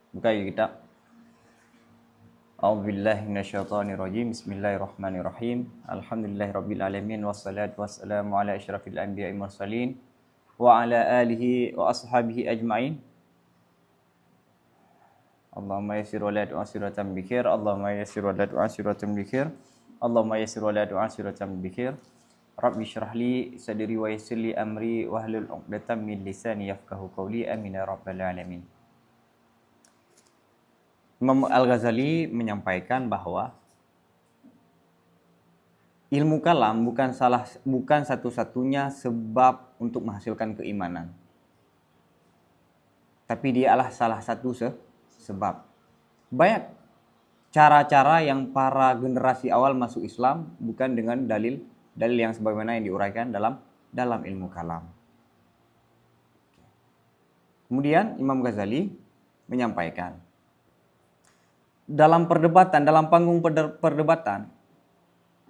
Buka yuk kita. A'udzubillahi minasyaitonirrajim. Bismillahirrahmanirrahim. Alhamdulillahirabbil alamin wassalatu wassalamu ala asyrafil anbiya'i mursalin wa ala alihi wa ashabihi ajmain. Allahumma yassir wa la tu'assir wa tamim bikhair. Allahumma yassir wa la tu'assir wa tamim bikhair. Allahumma yassir wa la tu'assir wa tamim bikhair. Rabbi shrah li sadri wa yassir li amri wahlul 'uqdatam min lisani yafqahu qawli. Amin ya rabbal alamin. Imam Al-Ghazali menyampaikan bahwa ilmu kalam bukan satu-satunya sebab untuk menghasilkan keimanan. Tapi dia adalah salah satu sebab. Banyak cara-cara yang para generasi awal masuk Islam bukan dengan dalil yang sebagaimana yang diuraikan dalam ilmu kalam. Kemudian Imam Ghazali menyampaikan dalam panggung perdebatan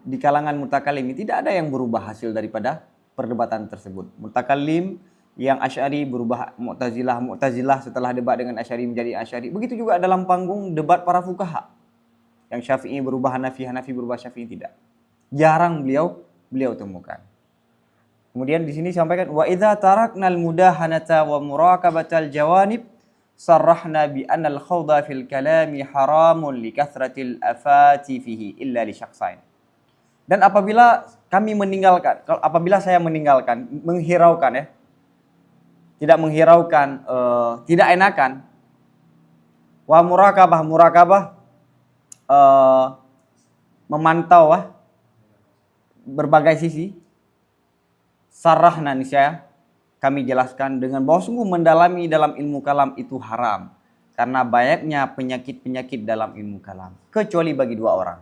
di kalangan mutakallim tidak ada yang berubah hasil daripada perdebatan tersebut. Mutakallim yang Asy'ari berubah Mu'tazilah setelah debat dengan Asy'ari menjadi Asy'ari. Begitu juga dalam panggung debat para fuqaha. Yang Syafi'i berubah Hanafi, Hanafi berubah Syafi'i tidak. Jarang beliau temukan. Kemudian di sini disampaikan wa idza taraknal mudahanata wa muraqabatal jawanib sarrahna bi anna al-khawda fil kalami haramun li kathratil afati fihi illa li syakhsain. Dan apabila saya meninggalkan, menghiraukan ya. Tidak menghiraukan, tidak enakan. Wa muraqabah memantau berbagai sisi. Sarrahna niscaya kami jelaskan dengan bahwa sungguh mendalami dalam ilmu kalam itu haram. Karena banyaknya penyakit-penyakit dalam ilmu kalam. Kecuali bagi dua orang.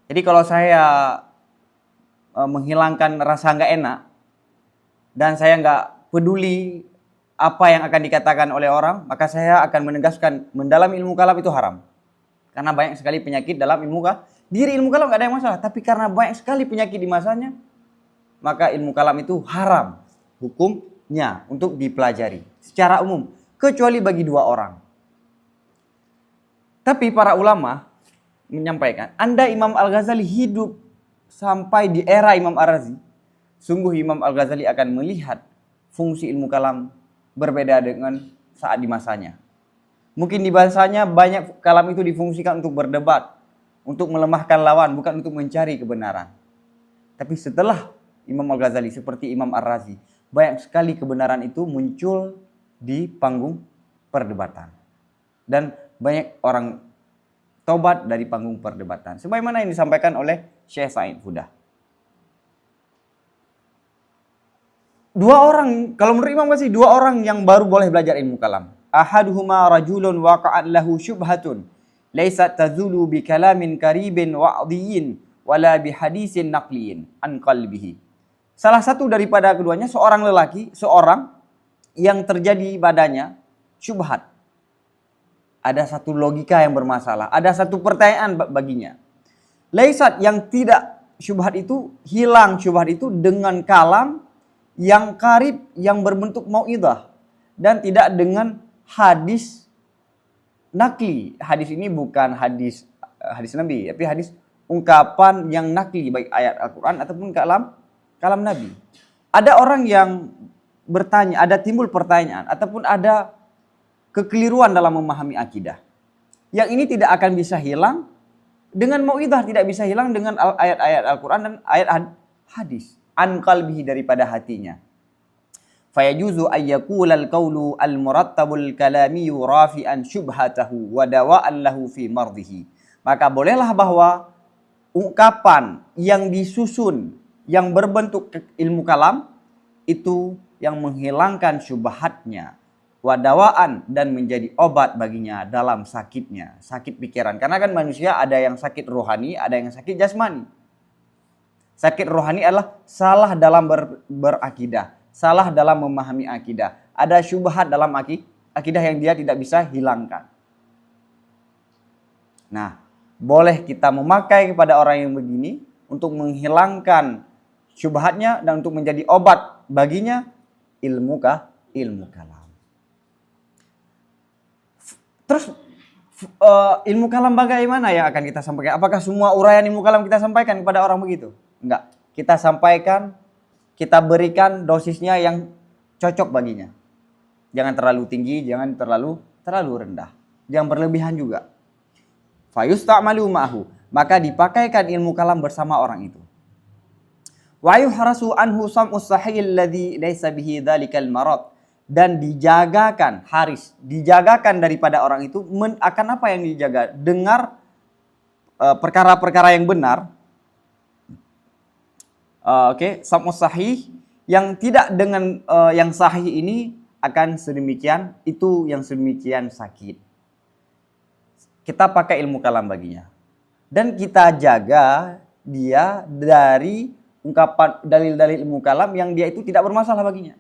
Jadi kalau saya menghilangkan rasa nggak enak. Dan saya nggak peduli apa yang akan dikatakan oleh orang. Maka saya akan menegaskan mendalami ilmu kalam itu haram. Karena banyak sekali penyakit dalam ilmu kalam. Diri ilmu kalam nggak ada yang masalah. Tapi karena banyak sekali penyakit di masanya. Maka ilmu kalam itu haram. Hukumnya untuk dipelajari secara umum kecuali bagi dua orang. Tapi para ulama menyampaikan, anda Imam Al-Ghazali hidup sampai di era Imam Ar-Razi, sungguh Imam Al-Ghazali akan melihat fungsi ilmu kalam berbeda dengan saat di masanya. Mungkin di masanya banyak kalam itu difungsikan untuk berdebat, untuk melemahkan lawan, bukan untuk mencari kebenaran. Tapi setelah Imam Al-Ghazali seperti Imam Ar-Razi, banyak sekali kebenaran itu muncul di panggung perdebatan. Dan banyak orang taubat dari panggung perdebatan. Sebagaimana yang disampaikan oleh Syekh Said Huda. Kalau menurut Imam Ghazali, dua orang yang baru boleh belajar ilmu kalam. Ahaduhuma rajulun waqa'at lahu syubhatun laysat tazulu bi kalamin karibin wa'dhiyin wala bi hadisin naqliyin an qalbihi. Salah satu daripada keduanya seorang lelaki, seorang yang terjadi padanya syubhat. Ada satu logika yang bermasalah, ada satu pertanyaan baginya. Laisat yang tidak syubhat itu, hilang syubhat itu dengan kalam yang karib, yang berbentuk mau'idhah. Dan tidak dengan hadis nakli. Hadis ini bukan hadis Nabi, tapi hadis ungkapan yang nakli, baik ayat Al-Quran ataupun kalam Nabi. Ada orang yang bertanya, ada timbul pertanyaan ataupun ada kekeliruan dalam memahami akidah. Yang ini tidak akan bisa hilang dengan mau'idhah, tidak bisa hilang dengan ayat-ayat Al-Quran dan ayat hadis. An qalbihi, daripada hatinya. Fayajuzu ayyaqulal qawlu al-murattabul kalamiyu rafi'an syubhatahu wa dawa'an lahu fi mardhihi. Maka bolehlah bahwa ungkapan yang disusun, yang berbentuk ilmu kalam itu yang menghilangkan syubhatnya, wadawaan, dan menjadi obat baginya dalam sakitnya, sakit pikiran. Karena kan manusia ada yang sakit rohani, ada yang sakit jasmani. Sakit rohani adalah salah dalam berakidah, salah dalam memahami akidah. Ada syubhat dalam akidah yang dia tidak bisa hilangkan. Nah, boleh kita memakai kepada orang yang begini untuk menghilangkan syubhatnya dan untuk menjadi obat baginya ilmu kalam. Terus ilmu kalam bagaimana yang akan kita sampaikan? Apakah semua uraian ilmu kalam kita sampaikan kepada orang begitu? Enggak. Kita sampaikan, kita berikan dosisnya yang cocok baginya. Jangan terlalu tinggi, jangan terlalu rendah. Jangan berlebihan juga. Fayusta'malu ma'hu, maka dipakaikan ilmu kalam bersama orang itu. Wa yuhrasu anhu sam'us sahihil ladzi laisa bihi dzalikal marad, dan dijagakan dijagakan daripada orang itu akan apa yang dijaga? Dengar perkara-perkara yang benar. Sam'us sahih yang tidak dengan yang sahih ini akan sedemikian, itu yang sedemikian sakit. Kita pakai ilmu kalam baginya. Dan kita jaga dia dari ungkapan dalil-dalil ilmu kalam yang dia itu tidak bermasalah baginya.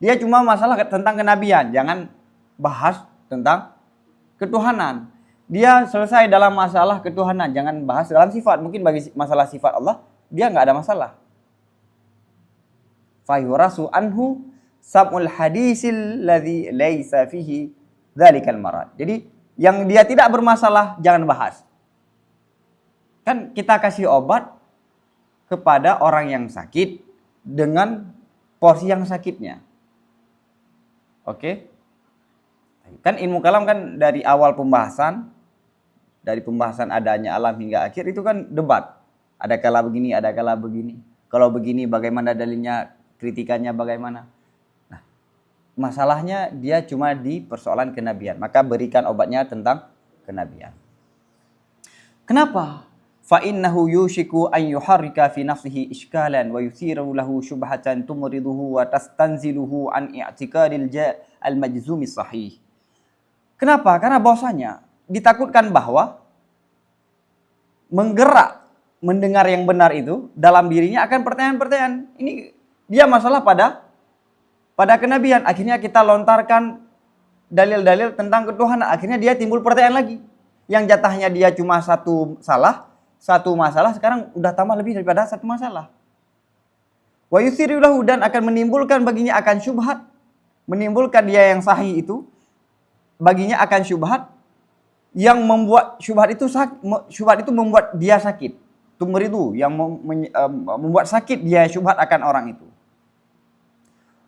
Dia cuma masalah tentang kenabian, jangan bahas tentang ketuhanan. Dia selesai dalam masalah ketuhanan, jangan bahas dalam sifat. Mungkin bagi masalah sifat Allah, dia nggak ada masalah. Fayurasu anhu sam'ul hadisil ladzi laisa fihi dzalikal marad. Jadi yang dia tidak bermasalah jangan bahas. Kan kita kasih obat kepada orang yang sakit dengan porsi yang sakitnya. Oke? Kan ilmu kalam kan dari awal pembahasan, dari pembahasan adanya alam hingga akhir itu kan debat. Ada kala begini, ada kala begini. Kalau begini bagaimana dalilnya, kritikannya bagaimana. Masalahnya dia cuma di persoalan kenabian. Maka berikan obatnya tentang kenabian. Kenapa? Fa innahu yushiku an yuharrika fi nafsihi iskalan wa yuthiru lahu syubhatan tumriduhu wa tastanziluhu an i'tiqadil al-majzumi sahih. Kenapa? Karena bahwasanya ditakutkan bahwa menggerak mendengar yang benar itu dalam dirinya akan pertanyaan-pertanyaan. Ini dia masalah pada kenabian. Akhirnya kita lontarkan dalil-dalil tentang ketuhanan. Akhirnya dia timbul pertanyaan lagi. Yang jatahnya dia cuma satu masalah, sekarang udah tambah lebih daripada satu masalah. Wa yuthiru lahu, dan akan menimbulkan baginya akan syubhat. Menimbulkan dia yang sahih itu, baginya akan syubhat. Yang membuat syubhat itu membuat dia sakit. Tumridu, yang membuat sakit dia syubhat akan orang itu.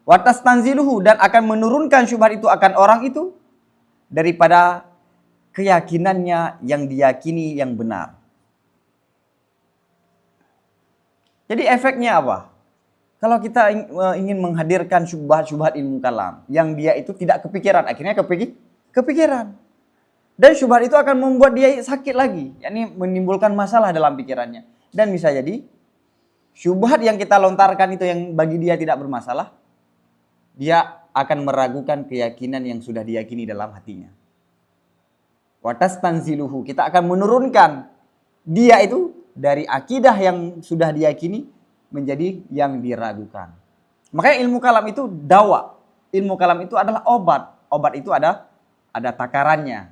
Watas tanziluhu, dan akan menurunkan syubhat itu akan orang itu daripada keyakinannya yang diyakini yang benar. Jadi efeknya apa? Kalau kita ingin menghadirkan syubhat-syubhat ilmu kalam yang dia itu tidak kepikiran, akhirnya kepikiran. Dan syubhat itu akan membuat dia sakit lagi, yakni menimbulkan masalah dalam pikirannya. Dan bisa jadi syubhat yang kita lontarkan itu yang bagi dia tidak bermasalah, dia akan meragukan keyakinan yang sudah diyakini dalam hatinya. Watas tanziluhu, kita akan menurunkan dia itu dari akidah yang sudah diyakini menjadi yang diragukan. Makanya ilmu kalam itu dawa. Ilmu kalam itu adalah obat. Obat itu ada takarannya.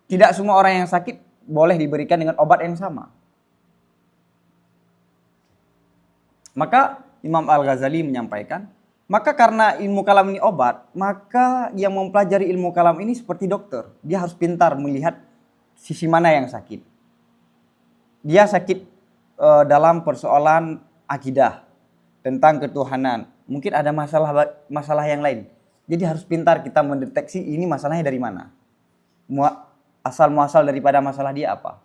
Tidak semua orang yang sakit boleh diberikan dengan obat yang sama. Maka Imam Al-Ghazali menyampaikan, maka karena ilmu kalam ini obat, maka yang mempelajari ilmu kalam ini seperti dokter. Dia harus pintar melihat sisi mana yang sakit. Dia sakit dalam persoalan akidah, tentang ketuhanan. Mungkin ada masalah yang lain. Jadi harus pintar kita mendeteksi ini masalahnya dari mana. Asal muasal daripada masalah dia apa.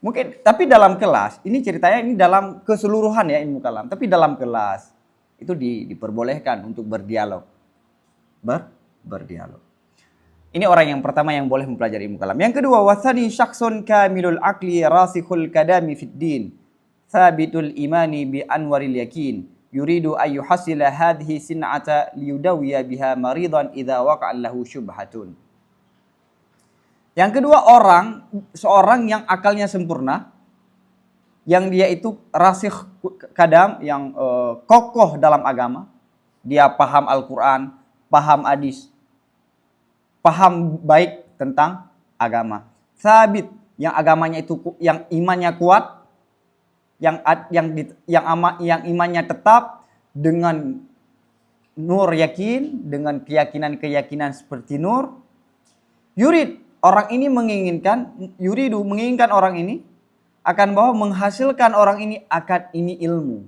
Mungkin, tapi dalam kelas, ini ceritanya ini dalam keseluruhan ya ilmu kalam. Tapi dalam kelas, itu diperbolehkan untuk berdialog. Berdialog. Ini orang yang pertama yang boleh mempelajari ilmu kalam. Yang kedua, wasani syakhsun kamilul aqli rasikhul kadami fid din, thabitul imani bi anwaril yakin, yuridu an yuhassila hadhihi sin'ata liyudawiya biha maridan idza waqa'a lahu syubhatun. Yang kedua, seorang yang akalnya sempurna, yang dia itu rasikh kadam, yang kokoh dalam agama. Dia paham Al-Quran, paham hadis, paham baik tentang agama. Sabit, yang agamanya itu, yang imannya kuat, yang imannya tetap dengan nur yakin dengan keyakinan-keyakinan seperti nur. Yurid, orang ini menginginkan orang ini akan bahwa menghasilkan orang ini akan ini ilmu.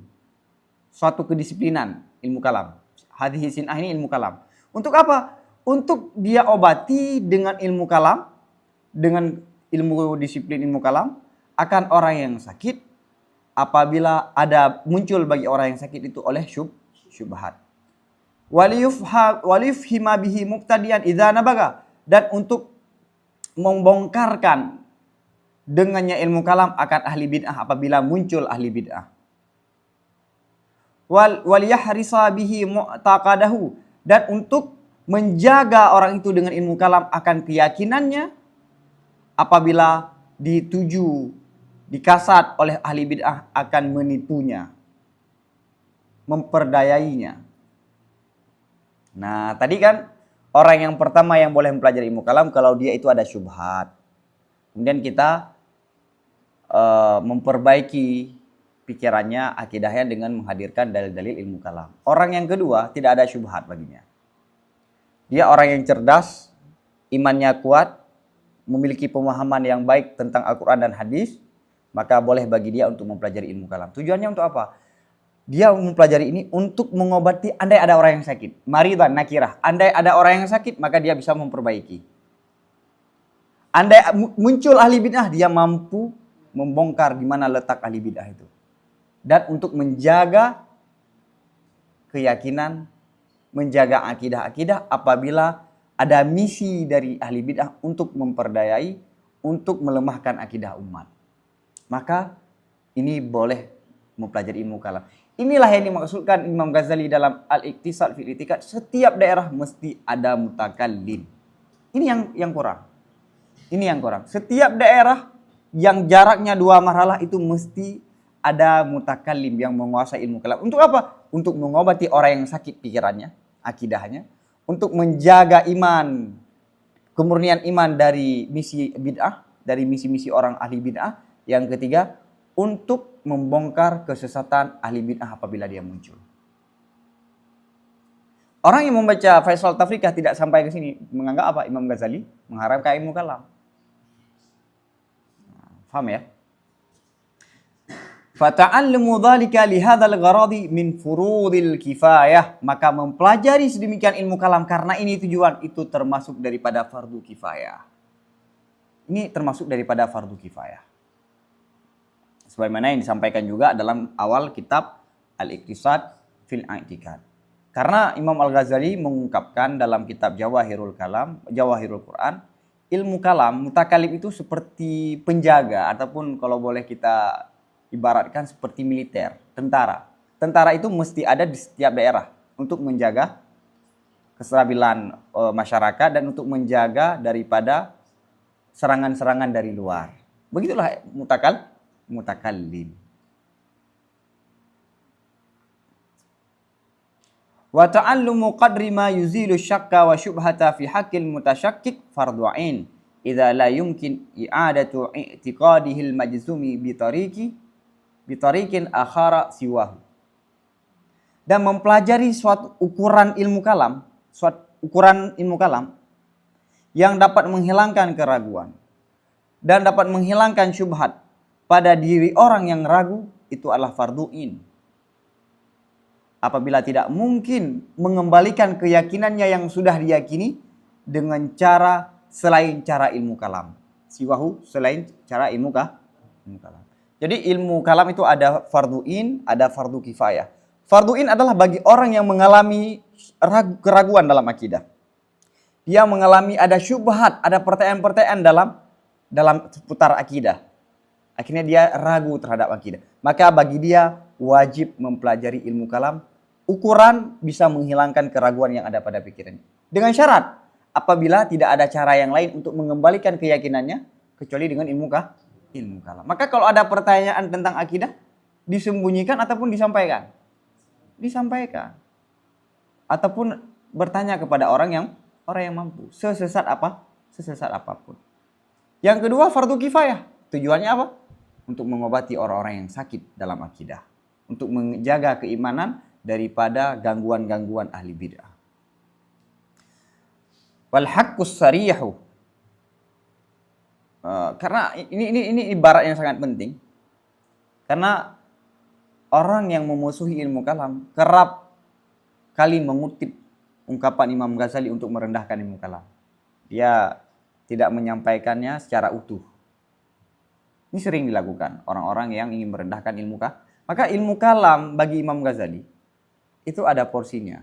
Suatu kedisiplinan, ilmu kalam. Hadhihi sin'ah ini ilmu kalam. Untuk apa? Untuk dia obati dengan ilmu kalam, dengan ilmu disiplin ilmu kalam, akan orang yang sakit apabila ada muncul bagi orang yang sakit itu oleh syubhat. Waliyufhima bihi muqtadiyan idza nabaga, dan untuk membongkarkan dengannya ilmu kalam akan ahli bid'ah apabila muncul ahli bid'ah. Waliyahrisa bihi mu'taqadahu, dan untuk menjaga orang itu dengan ilmu kalam akan keyakinannya apabila dikasat oleh ahli bid'ah akan menipunya, memperdayainya. Nah, tadi kan orang yang pertama yang boleh mempelajari ilmu kalam kalau dia itu ada syubhat. Kemudian kita memperbaiki pikirannya, akidahnya dengan menghadirkan dalil-dalil ilmu kalam. Orang yang kedua tidak ada syubhat baginya. Dia orang yang cerdas, imannya kuat, memiliki pemahaman yang baik tentang Al-Quran dan hadis, maka boleh bagi dia untuk mempelajari ilmu kalam. Tujuannya untuk apa? Dia mempelajari ini untuk mengobati andai ada orang yang sakit. Maridan nakirah. Andai ada orang yang sakit, maka dia bisa memperbaiki. Andai muncul ahli bid'ah, dia mampu membongkar di mana letak ahli bid'ah itu. Dan untuk menjaga keyakinan, menjaga akidah-akidah apabila ada misi dari ahli bid'ah untuk memperdayai, untuk melemahkan akidah umat. Maka ini boleh mempelajari ilmu kalam. Inilah yang dimaksudkan Imam Ghazali dalam Al-Iqtisad fil I'tiqad. Setiap daerah mesti ada mutakallim. Ini yang kurang. Ini yang kurang. Setiap daerah yang jaraknya 2 marhalah itu mesti ada mutakallim yang menguasai ilmu kalam. Untuk apa? Untuk mengobati orang yang sakit pikirannya, akidahnya. Untuk menjaga iman, kemurnian iman dari misi bid'ah, dari misi-misi orang ahli bid'ah. Yang ketiga, untuk membongkar kesesatan ahli bid'ah apabila dia muncul. Orang yang membaca Faisal Tafrikah tidak sampai ke sini menganggap apa? Imam Ghazali mengharamkan ilmu kalam. Faham ya? Fata'allumu dhalika lihadzal gharadi min furudil kifayah. Maka mempelajari sedemikian ilmu kalam karena ini tujuan, itu termasuk daripada fardu kifayah. Ini termasuk daripada fardu kifayah. Sebagaimana yang disampaikan juga dalam awal kitab Al-Iqtisad fil I'tiqad. Karena Imam Al-Ghazali mengungkapkan dalam kitab Jawahirul Quran, ilmu kalam, mutakalim itu seperti penjaga ataupun kalau boleh kita ibaratkan seperti militer, tentara. Tentara itu mesti ada di setiap daerah untuk menjaga kestabilan masyarakat dan untuk menjaga daripada serangan-serangan dari luar. Begitulah mutakallim. Wa ta'allumu qadri ma yuzilu syakka wa syubhata fi haqqil mutasyakkik fardhu 'ain idza la yumkin i'adatu i'tiqadihi al-majzumi bi tariqin akhara siwahu. Dan mempelajari suatu ukuran ilmu kalam yang dapat menghilangkan keraguan dan dapat menghilangkan syubhat pada diri orang yang ragu, itu adalah fardhu'in. Apabila tidak mungkin mengembalikan keyakinannya yang sudah diyakini dengan cara selain cara ilmu kalam. Siwahu, selain cara ilmu kalam. Jadi ilmu kalam itu ada fardhu'in, ada fardu kifayah. Fardhu'in adalah bagi orang yang mengalami keraguan dalam akidah. Dia mengalami ada syubhat, ada pertanyaan-pertanyaan dalam seputar akidah. Akhirnya dia ragu terhadap akidah. Maka bagi dia wajib mempelajari ilmu kalam. Ukuran bisa menghilangkan keraguan yang ada pada pikirannya. Dengan syarat, apabila tidak ada cara yang lain untuk mengembalikan keyakinannya, kecuali dengan ilmu kalam. Maka kalau ada pertanyaan tentang akidah, disembunyikan ataupun disampaikan. Disampaikan. Ataupun bertanya kepada orang yang mampu. Sesesat apapun. Yang kedua, fardu kifayah. Tujuannya apa? Untuk mengobati orang-orang yang sakit dalam akidah. Untuk menjaga keimanan daripada gangguan-gangguan ahli bid'ah. Wal haqqus sarihu. Karena ini ibarat yang sangat penting. Karena orang yang memusuhi ilmu kalam kerap kali mengutip ungkapan Imam Ghazali untuk merendahkan ilmu kalam. Dia tidak menyampaikannya secara utuh. Ini sering dilakukan orang-orang yang ingin merendahkan ilmu kalam. Maka ilmu kalam bagi Imam Ghazali itu ada porsinya.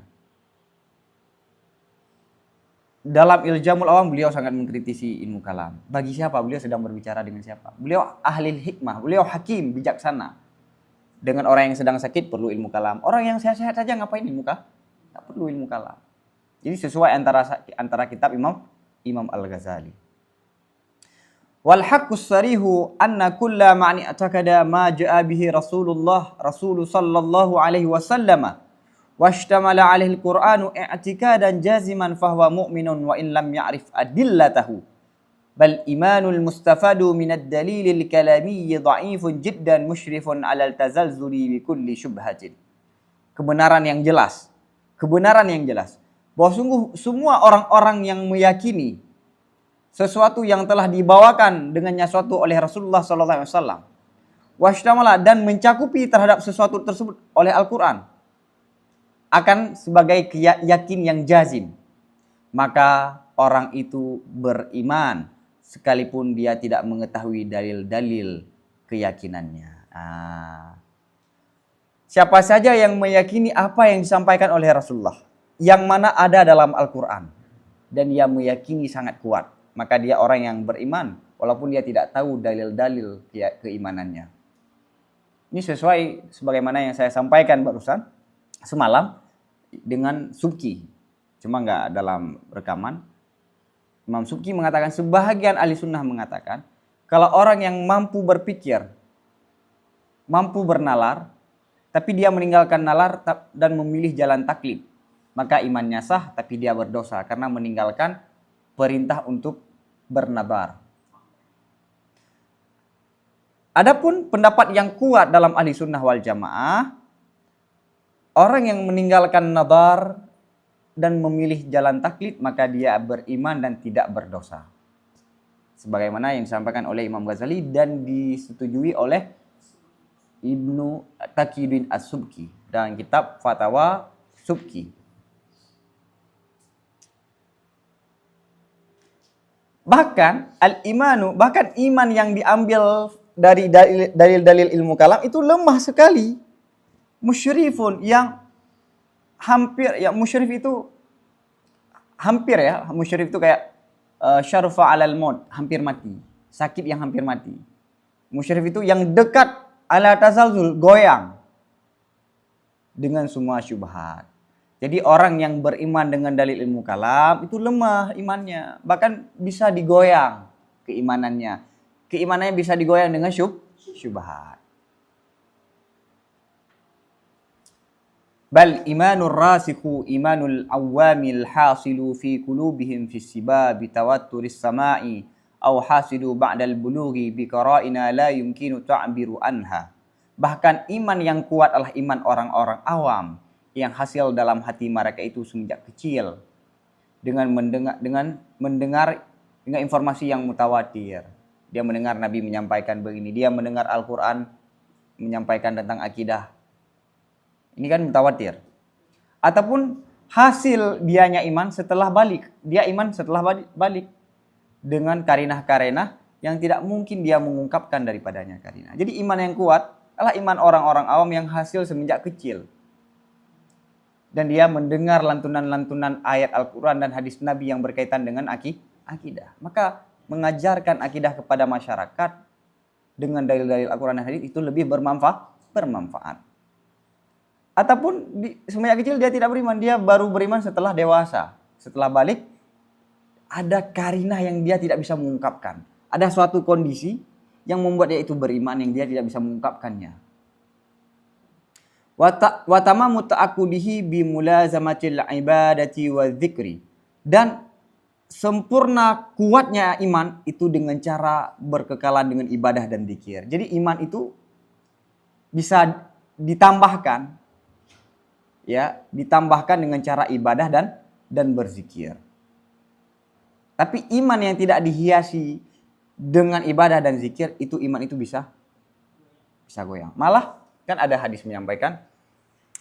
Dalam Iljamul Awam beliau sangat mengkritisi ilmu kalam. Bagi siapa? Beliau sedang berbicara dengan siapa? Beliau ahli hikmah, beliau hakim, bijaksana. Dengan orang yang sedang sakit perlu ilmu kalam. Orang yang sehat-sehat saja ngapain ilmu kalam? Tak perlu ilmu kalam. Jadi sesuai antara kitab Imam Al-Ghazali. Wal haqqus sarihu anna kulla ma'ni atakada ma ja'a bihi Rasulullah sallallahu alaihi wasallam washtamala alaihi al-Qur'anu i'tikadan jaziman fahuwa mu'minun wa in lam ya'rif adillatahu bal imanul mustafadu min ad-dalil al-kalamiyyi dha'ifun jiddan musyrifun 'ala al-tazalzuli bi kulli syubhatin. Kebenaran yang jelas bahwa sungguh semua orang-orang yang meyakini sesuatu yang telah dibawakan dengannya suatu oleh Rasulullah sallallahu alaihi wasallam washtamala dan mencakupi terhadap sesuatu tersebut oleh Al-Qur'an akan sebagai yakin yang jazim, maka orang itu beriman sekalipun dia tidak mengetahui dalil-dalil keyakinannya. Siapa saja yang meyakini apa yang disampaikan oleh Rasulullah, yang mana ada dalam Al-Quran, dan dia meyakini sangat kuat, maka dia orang yang beriman walaupun dia tidak tahu dalil-dalil keimanannya. Ini sesuai sebagaimana yang saya sampaikan barusan semalam dengan Subki, cuma nggak dalam rekaman. Imam Subki mengatakan, sebahagian ahli sunnah mengatakan kalau orang yang mampu berpikir, mampu bernalar, tapi dia meninggalkan nalar dan memilih jalan taklid, maka imannya sah tapi dia berdosa karena meninggalkan perintah untuk bernadar. Adapun pendapat yang kuat dalam ahli sunnah wal jamaah, orang yang meninggalkan nadar dan memilih jalan taklid, maka dia beriman dan tidak berdosa. Sebagaimana yang disampaikan oleh Imam Ghazali dan disetujui oleh Ibnu Taqiyuddin As-Subki dalam kitab Fatawa Subki. Bahkan iman yang diambil dari dalil-dalil ilmu kalam itu lemah sekali. Musyrifun yang hampir, ya musyrif itu hampir ya, musyrif itu kayak syarfa alal maut, hampir mati, sakit yang hampir mati. Musyrif itu yang dekat ala tazalzul, goyang dengan semua syubhat. Jadi orang yang beriman dengan dalil ilmu kalam itu lemah imannya, bahkan bisa digoyang keimanannya. Keimanannya bisa digoyang dengan syubhat. Bal imanur rasikhu imanul awamil hasilu fi qulubihim fi sibabi tawatturis sama'i aw hasilu ba'dal bulughi bi qara'ina la yumkinu ta'biru anha. Bahkan iman yang kuat adalah iman orang-orang awam yang hasil dalam hati mereka itu semenjak kecil dengan mendengar informasi yang mutawatir. Dia mendengar Nabi menyampaikan begini, dia mendengar Al-Qur'an menyampaikan tentang akidah. Ini kan mutawatir. Ataupun hasil dianya iman setelah balik. Dia iman setelah balik. Dengan karinah-karinah yang tidak mungkin dia mengungkapkan daripadanya karinah. Jadi iman yang kuat adalah iman orang-orang awam yang hasil semenjak kecil. Dan dia mendengar lantunan-lantunan ayat Al-Quran dan hadis Nabi yang berkaitan dengan akidah. Maka mengajarkan akidah kepada masyarakat dengan dalil-dalil Al-Quran dan hadis itu lebih bermanfaat. Ataupun semenjak kecil dia tidak beriman, dia baru beriman setelah dewasa. Setelah balik, ada karinah yang dia tidak bisa mengungkapkan. Ada suatu kondisi yang membuat dia itu beriman yang dia tidak bisa mengungkapkannya. Wa tamamu ta'aqudihi bi mulazamatil ibadati wa dzikri. Dan sempurna kuatnya iman itu dengan cara berkekalan dengan ibadah dan zikir. Jadi iman itu bisa ditambahkan ya ditambahkan dengan cara ibadah dan berzikir. Tapi iman yang tidak dihiasi dengan ibadah dan zikir, itu iman itu bisa goyang. Malah kan ada hadis menyampaikan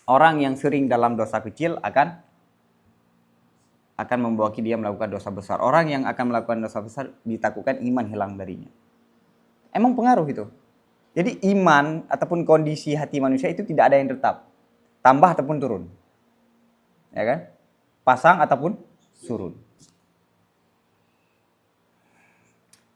orang yang sering dalam dosa kecil akan membawa dia melakukan dosa besar. Orang yang akan melakukan dosa besar ditakutkan iman hilang darinya. Emang pengaruh itu. Jadi iman ataupun kondisi hati manusia itu tidak ada yang tetap. Tambah ataupun turun. Ya kan? Pasang ataupun surut.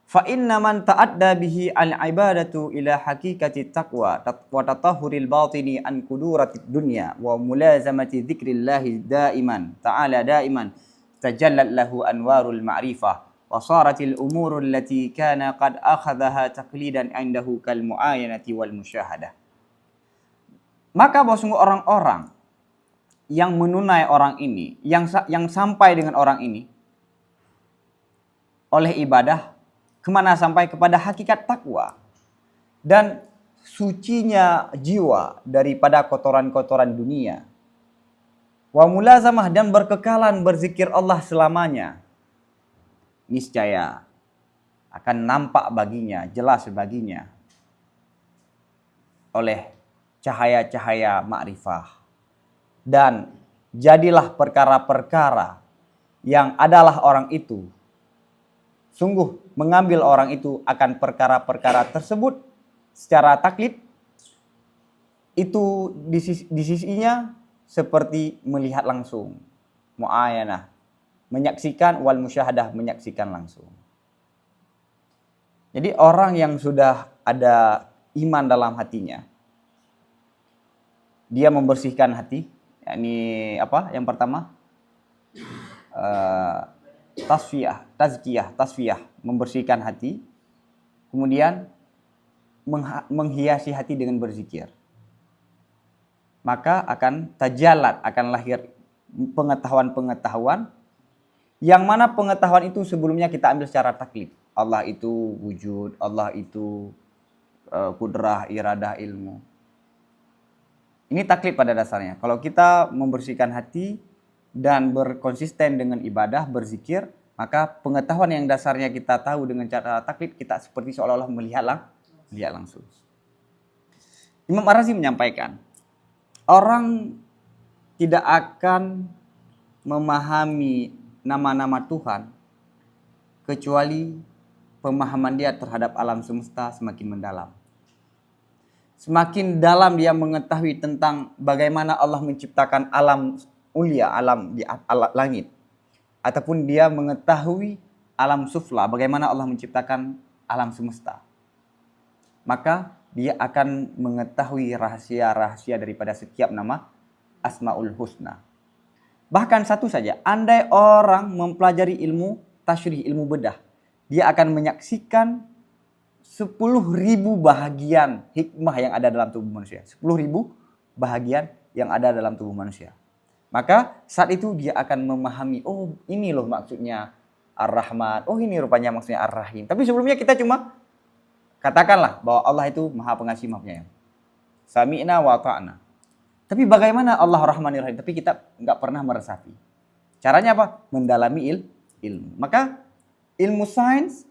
Fa inna man ta'adda bihi al-ibadatu ila haqiqati taqwa wa tatahhuril batini an quduratid dunya wa mulazamati dzikrillahi daiman ta'ala daiman tajallat lahu anwarul ma'rifah wa saratil umurul lati kana qad akhadhaha taqlidan indahu kal muayanati wal musyahadah. Maka bahwa orang-orang yang menunai orang ini, yang sampai dengan orang ini oleh ibadah kemana sampai kepada hakikat takwa dan sucinya jiwa daripada kotoran-kotoran dunia. Wa mulazamah dan berkekalan berzikir Allah selamanya. Niscaya akan nampak baginya, jelas baginya oleh cahaya-cahaya makrifah. Dan jadilah perkara-perkara yang adalah orang itu sungguh mengambil orang itu akan perkara-perkara tersebut secara taklid, itu di sisinya seperti melihat langsung, muayanah, menyaksikan, wal musyahadah, menyaksikan langsung. Jadi orang yang sudah ada iman dalam hatinya, dia membersihkan hati, yakni apa? Yang pertama, tasfiyah, membersihkan hati, kemudian menghiasi hati dengan berzikir. Maka akan tajalat, akan lahir pengetahuan-pengetahuan yang mana pengetahuan itu sebelumnya kita ambil secara taklid. Allah itu wujud, Allah itu kudrah, iradah, ilmu. Ini taklid pada dasarnya. Kalau kita membersihkan hati dan berkonsisten dengan ibadah, berzikir, maka pengetahuan yang dasarnya kita tahu dengan cara taklid, kita seperti seolah-olah melihat langsung. Imam Ar-Razi menyampaikan, orang tidak akan memahami nama-nama Tuhan kecuali pemahaman dia terhadap alam semesta semakin mendalam. Semakin dalam dia mengetahui tentang bagaimana Allah menciptakan alam ulia, alam di langit, ataupun dia mengetahui alam sufla, bagaimana Allah menciptakan alam semesta, maka dia akan mengetahui rahasia-rahasia daripada setiap nama Asmaul Husna. Bahkan satu saja, andai orang mempelajari ilmu tasyrih, ilmu bedah, dia akan menyaksikan 10.000 bahagian hikmah yang ada dalam tubuh manusia. 10.000 bahagian yang ada dalam tubuh manusia. Maka saat itu dia akan memahami, oh ini loh maksudnya Ar-Rahman, oh ini rupanya maksudnya Ar-Rahim. Tapi sebelumnya kita cuma katakanlah bahwa Allah itu Maha Pengasih, Maha Penyayang. Sami'na wa ta'na. Tapi bagaimana Allah Rahmanir Rahim? Tapi kita nggak pernah meresapi. Caranya apa? Mendalami ilmu. Maka ilmu sains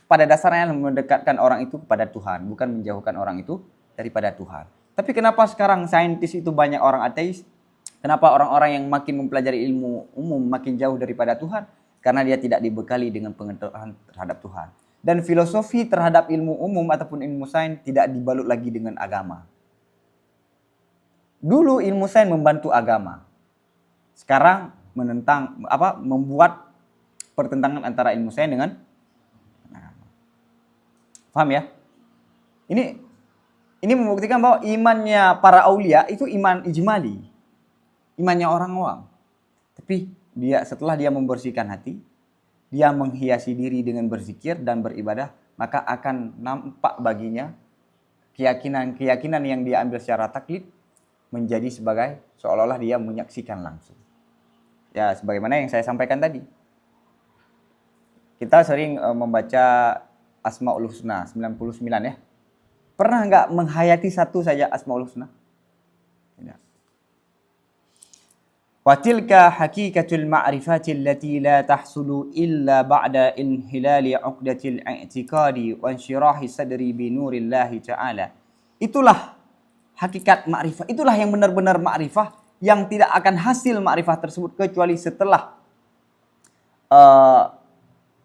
pada dasarnya mendekatkan orang itu kepada Tuhan, bukan menjauhkan orang itu daripada Tuhan. Tapi kenapa sekarang saintis itu banyak orang ateis? Kenapa orang-orang yang makin mempelajari ilmu umum makin jauh daripada Tuhan? Karena dia tidak dibekali dengan pengetahuan terhadap Tuhan. Dan filosofi terhadap ilmu umum ataupun ilmu sains tidak dibalut lagi dengan agama. Dulu ilmu sains membantu agama. Sekarang membuat pertentangan antara ilmu sains dengan agama. Paham ya? Ini membuktikan bahwa imannya para aulia itu iman ijmali. Imannya orang awam. Tapi setelah dia membersihkan hati, dia menghiasi diri dengan berzikir dan beribadah, maka akan nampak baginya keyakinan yang dia ambil secara taklid menjadi sebagai seolah-olah dia menyaksikan langsung. Ya, sebagaimana yang saya sampaikan tadi. Kita sering membaca Asmaul Husna 99 ya. Pernah nggak menghayati satu saja Asmaul Husna? Tidak. Wa tilka haqiqatul ma'rifati allati la tahsulu illa ba'da inhilali 'uqdatil i'tiqadi wa insyirahi sadri bi nurillahi ta'ala. Itulah hakikat ma'rifah. Itulah yang benar-benar ma'rifah, yang tidak akan hasil ma'rifah tersebut kecuali setelah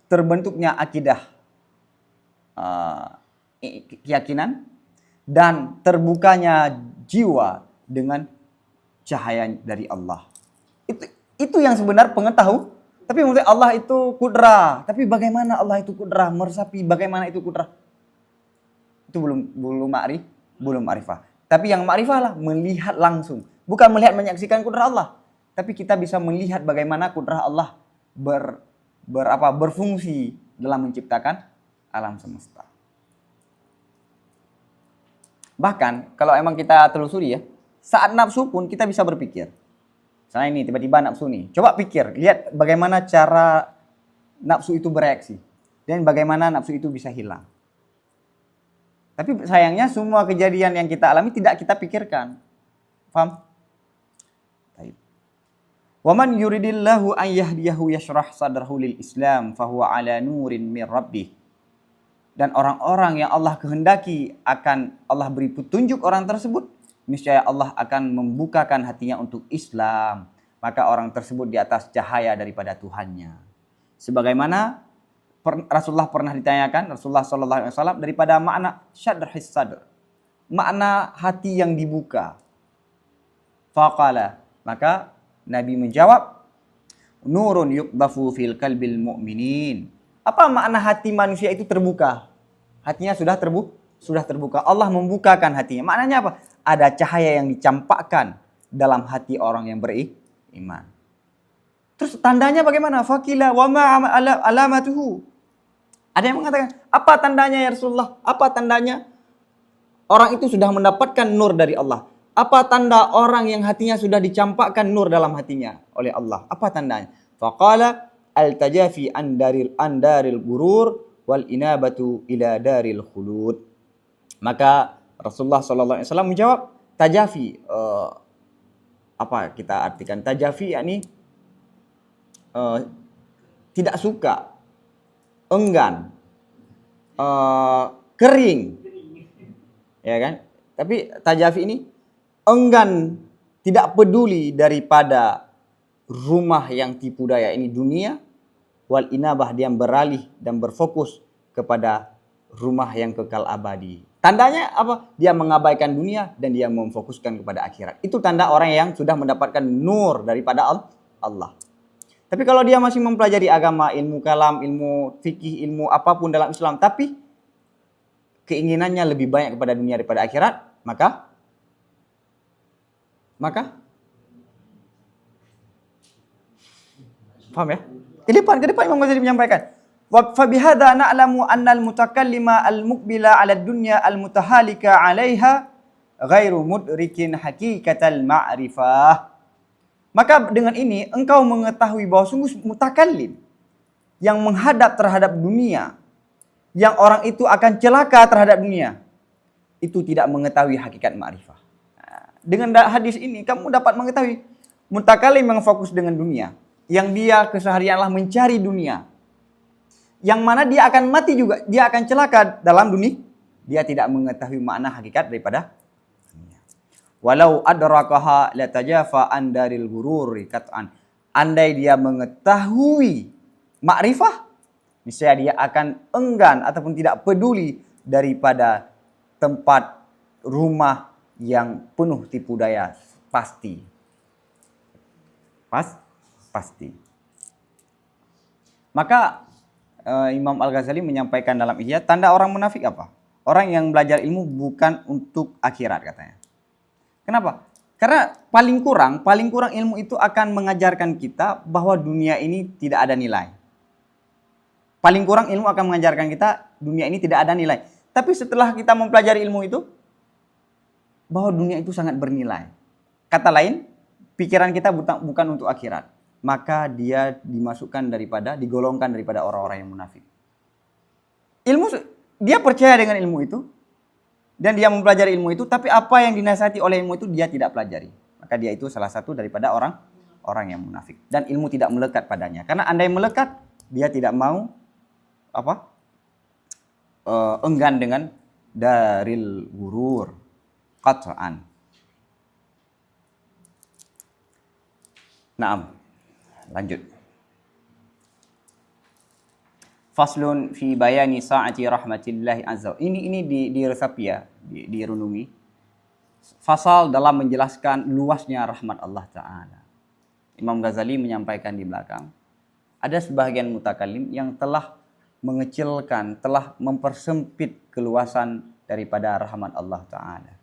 terbentuknya akidah, keyakinan, dan terbukanya jiwa dengan cahaya dari Allah. Itu yang sebenar pengetahuan. Tapi maksudnya Allah itu kudrah. Tapi bagaimana Allah itu kudrah? Meresapi bagaimana itu kudrah? Itu belum ma'rifah. Tapi yang ma'rifah lah melihat langsung. Bukan melihat menyaksikan kudrah Allah. Tapi kita bisa melihat bagaimana kudrah Allah berfungsi dalam menciptakan alam semesta. Bahkan kalau emang kita telusuri ya, saat nafsu pun kita bisa berpikir. Misalnya ini tiba-tiba nafsu nih. Coba pikir, lihat bagaimana cara nafsu itu bereaksi. Dan bagaimana nafsu itu bisa hilang. Tapi sayangnya semua kejadian yang kita alami tidak kita pikirkan. Paham? Baik. Wa man yuridillahu an yahdiyahu yashrah sadrahu lil Islam fahuwa ala nurin min rabbih. Dan orang-orang yang Allah kehendaki akan Allah beri petunjuk orang tersebut, niscaya Allah akan membukakan hatinya untuk Islam. Maka orang tersebut di atas cahaya daripada Tuhannya. Sebagaimana Rasulullah pernah ditanyakan, Rasulullah SAW, daripada makna syadrhis sadr. Makna hati yang dibuka. Faqala, maka Nabi menjawab, nurun yuqdafu fil qalbil mu'minin. Apa makna hati manusia itu terbuka? Hatinya sudah terbuka. Allah membukakan hatinya. Maknanya apa? Ada cahaya yang dicampakkan dalam hati orang yang beriman. Terus tandanya bagaimana? Faqila wa ma alamatuhu. Ada yang mengatakan, apa tandanya ya Rasulullah? Apa tandanya orang itu sudah mendapatkan nur dari Allah? Apa tanda orang yang hatinya sudah dicampakkan nur dalam hatinya oleh Allah? Apa tandanya? Faqala al-tajafi andaril gurur wal inabatu ila daril khulud. Maka Rasulullah SAW menjawab, tajafi, apa kita artikan tajafi, yakni tidak suka, enggan, kering, ya kan? Tapi tajafi ini enggan, tidak peduli daripada rumah yang tipu daya ini dunia, wal inabah, dia beralih dan berfokus kepada rumah yang kekal abadi. Tandanya apa? Dia mengabaikan dunia dan dia memfokuskan kepada akhirat. Itu tanda orang yang sudah mendapatkan nur daripada Allah. Tapi kalau dia masih mempelajari agama, ilmu kalam, ilmu fikih, ilmu apapun dalam Islam, tapi keinginannya lebih banyak kepada dunia daripada akhirat, maka paham ya? Ke depan Imam Ghazali menyampaikan, wa fa bihadza na'lamu anna al-mutakallima al-muqbila 'ala ad-dunya al-mutahalika 'alaiha ghairu mudrikin haqiqatal ma'rifah. Maka dengan ini engkau mengetahui bahwa sungguh mutakallim yang menghadap terhadap dunia, yang orang itu akan celaka terhadap dunia, itu tidak mengetahui hakikat ma'rifah. Dengan hadis ini kamu dapat mengetahui mutakallim yang fokus dengan dunia, yang dia keseharianlah mencari dunia, yang mana dia akan mati juga, dia akan celaka dalam dunia, dia tidak mengetahui makna hakikat daripada dunia. Walau adrakaha latajafa andaril gururi qat'an. Andai dia mengetahui makrifah, niscaya dia akan enggan ataupun tidak peduli daripada tempat rumah yang penuh tipu daya, pasti. Pasti. Maka Imam Al-Ghazali menyampaikan dalam Ihya, tanda orang munafik apa? Orang yang belajar ilmu bukan untuk akhirat, katanya. Kenapa? Karena paling kurang ilmu itu akan mengajarkan kita bahwa dunia ini tidak ada nilai. Paling kurang ilmu akan mengajarkan kita dunia ini tidak ada nilai. Tapi setelah kita mempelajari ilmu itu, bahwa dunia itu sangat bernilai. Kata lain, pikiran kita bukan untuk akhirat. Maka dia digolongkan daripada orang-orang yang munafik. Dia percaya dengan ilmu itu, dan dia mempelajari ilmu itu, tapi apa yang dinasihati oleh ilmu itu dia tidak pelajari. Maka dia itu salah satu daripada orang orang yang munafik. Dan ilmu tidak melekat padanya. Karena andai melekat, dia tidak mau enggan dengan daril gurur. Qat'an. Naam. Lanjut. Faslun fi bayani sa'ati rahmatillahi azza. Ini diresapi ya, dirunungi. Fasal dalam menjelaskan luasnya rahmat Allah Ta'ala. Imam Ghazali menyampaikan di belakang. Ada sebagian mutakallim yang telah mengecilkan, telah mempersempit keluasan daripada rahmat Allah Ta'ala.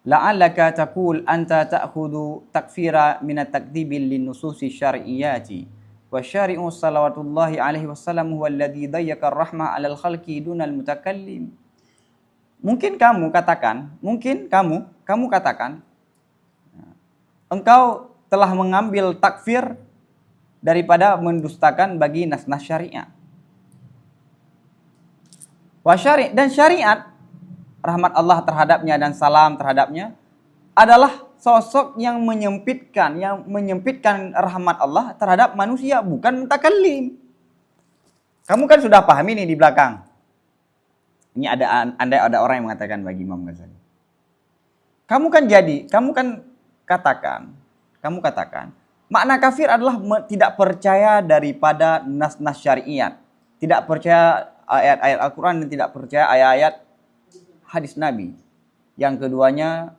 La'allaka taqul anta ta'khudhu takfira min at-takdzibi lin-nususi syar'iyyati wa syari'u salawatullahi alaihi wasallam huwa alladhi dayyaka ar-rahmah 'alal khalqi dunal mutakallim. Mungkin kamu katakan, engkau telah mengambil takfir daripada mendustakan bagi nas-nas syariat. Dan syariat, rahmat Allah terhadapnya dan salam terhadapnya adalah sosok yang menyempitkan rahmat Allah terhadap manusia, bukan mutakallim. Kamu kan sudah paham ini di belakang. Ini ada orang yang mengatakan bagi Imam Ghazali. Kamu katakan, makna kafir adalah tidak percaya daripada nas-nas syariat, tidak percaya ayat-ayat Al-Quran dan tidak percaya ayat-ayat hadis Nabi. Yang keduanya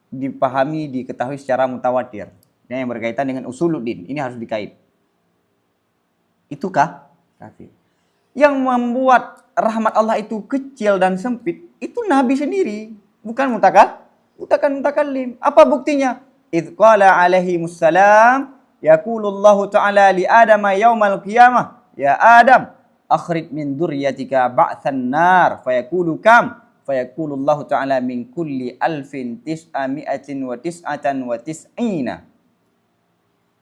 diketahui secara mutawatir. Yang berkaitan dengan usuluddin. Ini harus dikait. Itukah kafir? Yang membuat rahmat Allah itu kecil dan sempit, itu Nabi sendiri. Bukan mutakallim. Apa buktinya? Idh qala alaihi mussalam, yaqulullahu ta'ala li adama yaumal qiyamah, ya Adam, akhrij min duryatika ba'than nar, fayaqulu kam? Fayaqulullahu ta'ala min kulli alfin tis'ami'atin wa tis'atan wa tis'ina.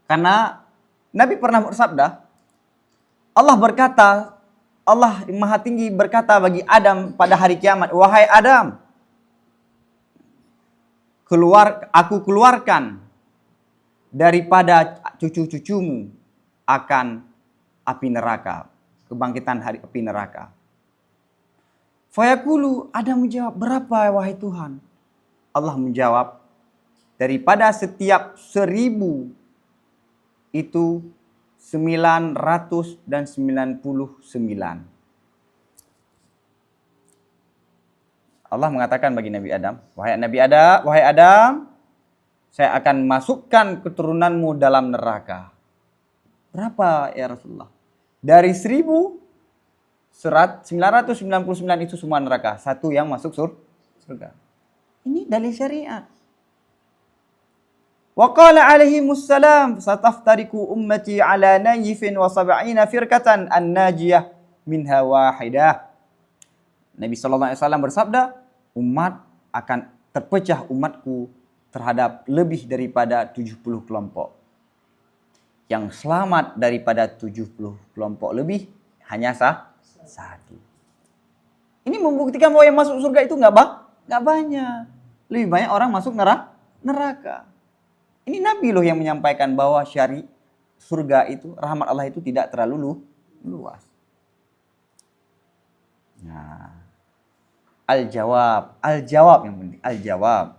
Karena Nabi pernah bersabda, Allah Maha Tinggi berkata bagi Adam pada hari kiamat, wahai Adam, aku keluarkan daripada cucu-cucumu akan api neraka, kebangkitan hari api neraka. Fayaqulu, Adam menjawab, berapa wahai Tuhan? Allah menjawab, daripada setiap 1000 itu 999. Allah mengatakan bagi Nabi Adam, wahai Adam, saya akan masukkan keturunanmu dalam neraka. Berapa ya Rasulullah? Dari 999 itu semua neraka, satu yang masuk surga. Ini dalil syariat. Wa qala alaihi wassalam, sataftariku ummati ala nayifin wa sab'ina firqatan an-najiyah minha wahidah. Nabi sallallahu alaihi wasallam bersabda, umat akan terpecah umatku terhadap lebih daripada 70 kelompok. Yang selamat daripada 70 kelompok lebih hanya satu. Ini membuktikan bahwa yang masuk surga itu nggak banyak. Lebih banyak orang masuk neraka. Ini Nabi loh yang menyampaikan bahwa surga itu, rahmat Allah itu tidak terlalu luas. Nah, Al-jawab yang penting. Al-jawab.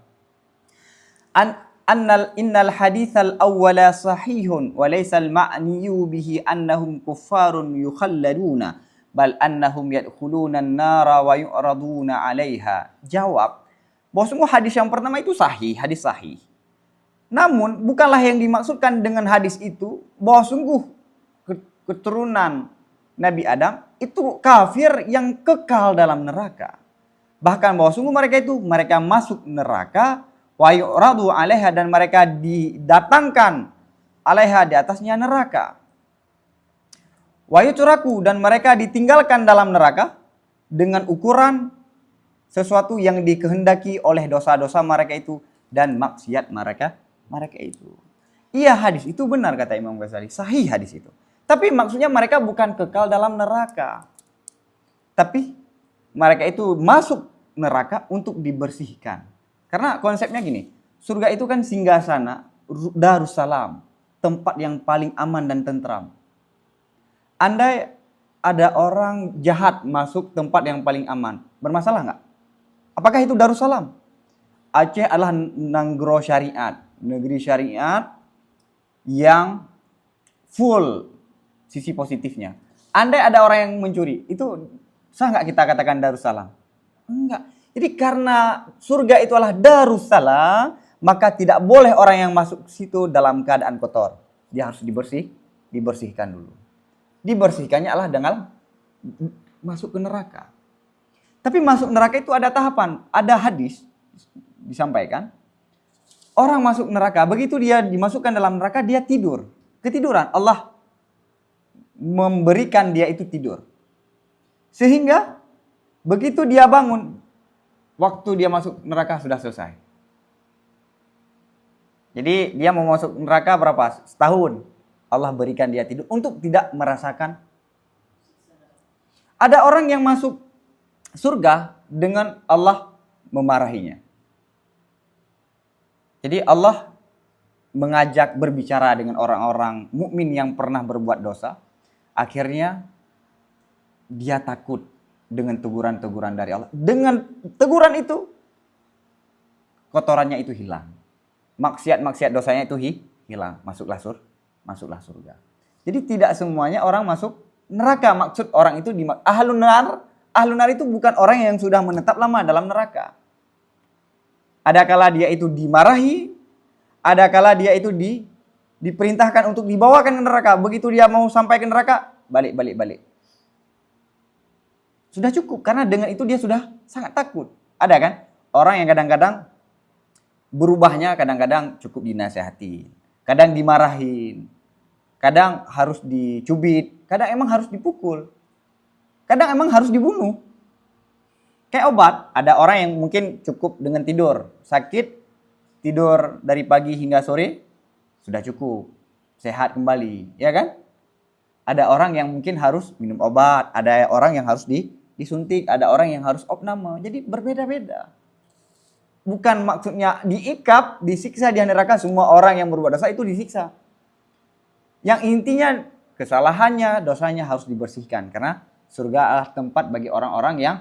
Innal haditsal awwala sahihun wa laysa al-ma'niyu bihi annahum kuffarun yukhalladuna bal annahum yadkhuluna an-nara wa yu'raduna 'alaiha. Jawab, bahwa semua hadis yang pertama itu sahih, hadis sahih. Namun bukanlah yang dimaksudkan dengan hadis itu bahwa sungguh keturunan Nabi Adam itu kafir yang kekal dalam neraka. Bahkan bahwa sungguh mereka masuk neraka, wa yu'radu 'alaiha, dan mereka didatangkan 'alaiha, di atasnya neraka. Wa yutraku, dan mereka ditinggalkan dalam neraka dengan ukuran sesuatu yang dikehendaki oleh dosa-dosa mereka itu dan maksiat mereka itu. Iya, hadis itu benar kata Imam Ghazali, sahih hadis itu. Tapi maksudnya mereka bukan kekal dalam neraka. Tapi mereka itu masuk neraka untuk dibersihkan. Karena konsepnya gini, surga itu kan singgasana Darussalam, tempat yang paling aman dan tentram. Andai ada orang jahat masuk tempat yang paling aman, bermasalah nggak? Apakah itu Darussalam? Aceh adalah negeri syariat, negeri syariat yang full sisi positifnya. Andai ada orang yang mencuri, itu sah nggak kita katakan Darussalam? Enggak. Jadi karena surga itu adalah Darussalam, maka tidak boleh orang yang masuk situ dalam keadaan kotor. Dia harus dibersihkan dulu. Dibersihkannya adalah dengan masuk ke neraka. Tapi masuk neraka itu ada tahapan, ada hadis disampaikan. Orang masuk neraka, begitu dia dimasukkan dalam neraka, dia tidur. Ketiduran, Allah memberikan dia itu tidur. Sehingga begitu dia bangun, waktu dia masuk neraka sudah selesai. Jadi dia mau masuk neraka berapa? Setahun. Allah berikan dia tidur untuk tidak merasakan. Ada orang yang masuk surga dengan Allah memarahinya. Jadi Allah mengajak berbicara dengan orang-orang mukmin yang pernah berbuat dosa. Akhirnya dia takut dengan teguran-teguran dari Allah. Dengan teguran itu, kotorannya itu hilang. Maksiat-maksiat dosanya itu hilang. Masuklah surga. Jadi tidak semuanya orang masuk neraka. Maksud orang itu di ahlun nar. Ahlun nar itu bukan orang yang sudah menetap lama dalam neraka. Ada kala dia itu dimarahi, ada kala dia itu diperintahkan untuk dibawakan ke neraka. Begitu dia mau sampai ke neraka, balik. Sudah cukup, karena dengan itu dia sudah sangat takut. Ada kan? Orang yang kadang-kadang berubahnya, kadang-kadang cukup dinasehati, kadang dimarahin, kadang harus dicubit, kadang emang harus dipukul, kadang emang harus dibunuh. Kayak obat, ada orang yang mungkin cukup dengan tidur, sakit, tidur dari pagi hingga sore, sudah cukup, sehat kembali, ya kan? Ada orang yang mungkin harus minum obat, ada orang yang harus disuntik, ada orang yang harus opname, jadi berbeda-beda. Bukan maksudnya diikap, disiksa di neraka, semua orang yang berbuat dosa itu disiksa. Yang intinya kesalahannya, dosanya harus dibersihkan, karena surga adalah tempat bagi orang-orang yang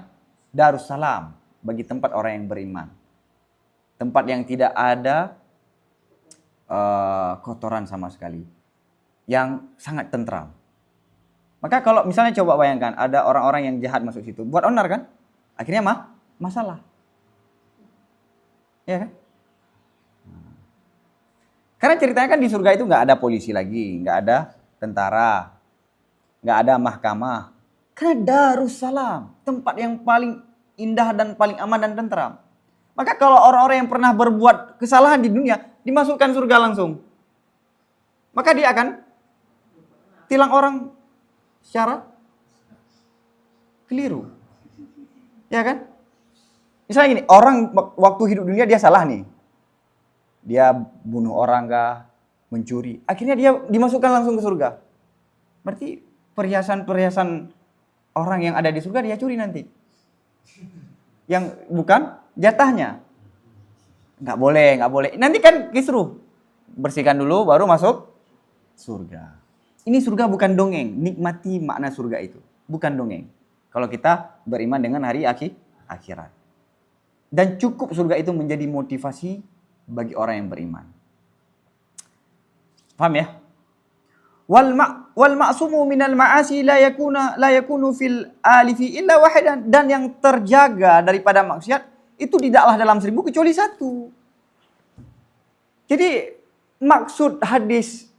Darussalam, bagi tempat orang yang beriman. Tempat yang tidak ada kotoran sama sekali. Yang sangat tentram. Maka kalau misalnya coba bayangkan, ada orang-orang yang jahat masuk situ. Buat onar kan? Akhirnya masalah. Ya kan? Karena ceritanya kan di surga itu nggak ada polisi lagi. Nggak ada tentara. Nggak ada mahkamah. Karena Darussalam, tempat yang paling indah dan paling aman dan tentram. Maka kalau orang-orang yang pernah berbuat kesalahan di dunia, dimasukkan surga langsung, maka dia akan tilang orang secara keliru. Ya kan? Misalnya gini, orang waktu hidup dunia dia salah nih. Dia bunuh orang kah, mencuri. Akhirnya dia dimasukkan langsung ke surga. Berarti perhiasan-perhiasan orang yang ada di surga dia curi nanti. Yang bukan jatahnya. Nggak boleh. Nanti kan kisruh. Bersihkan dulu baru masuk surga. Ini surga bukan dongeng. Nikmati makna surga itu. Bukan dongeng. Kalau kita beriman dengan hari akhirat. Dan cukup surga itu menjadi motivasi bagi orang yang beriman. Paham ya? Wal ma'sumu minal ma'asi la yakunu fil alifi illa wahidan, dan yang terjaga daripada maksiat itu tidaklah dalam 1000 kecuali 1. Jadi maksud hadis,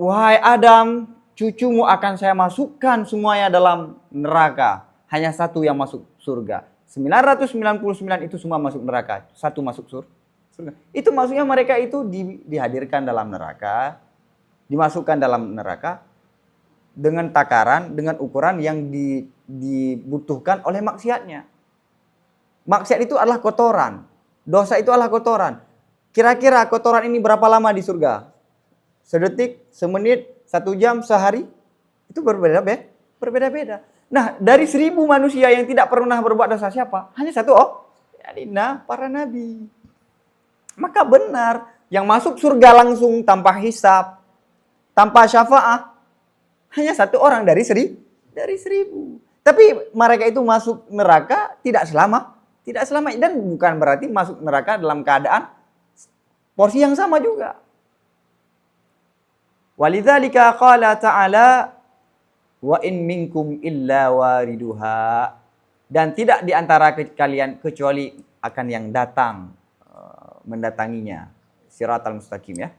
wahai Adam, cucumu akan saya masukkan semuanya dalam neraka, hanya 1 yang masuk surga. 999 itu semua masuk neraka, 1 masuk surga. Itu maksudnya mereka itu dihadirkan dalam neraka, dimasukkan dalam neraka dengan takaran, dengan ukuran yang dibutuhkan oleh maksiatnya. Maksiat itu adalah kotoran. Dosa itu adalah kotoran. Kira-kira kotoran ini berapa lama di surga? Sedetik, semenit, 1 jam, sehari? Itu berbeda-beda. Nah, dari 1000 manusia yang tidak pernah berbuat dosa siapa? Hanya 1, para nabi. Maka benar, Yang masuk surga langsung tanpa hisab, tanpa syafaat, hanya satu orang dari 1000. Tapi mereka itu masuk neraka tidak selama. Tidak selama. Dan bukan berarti masuk neraka dalam keadaan porsi yang sama juga. Walidzalika qala ta'ala wa in minkum illa wariduha. Dan tidak di antara kalian kecuali akan yang datang mendatanginya. Siratal mustaqim ya.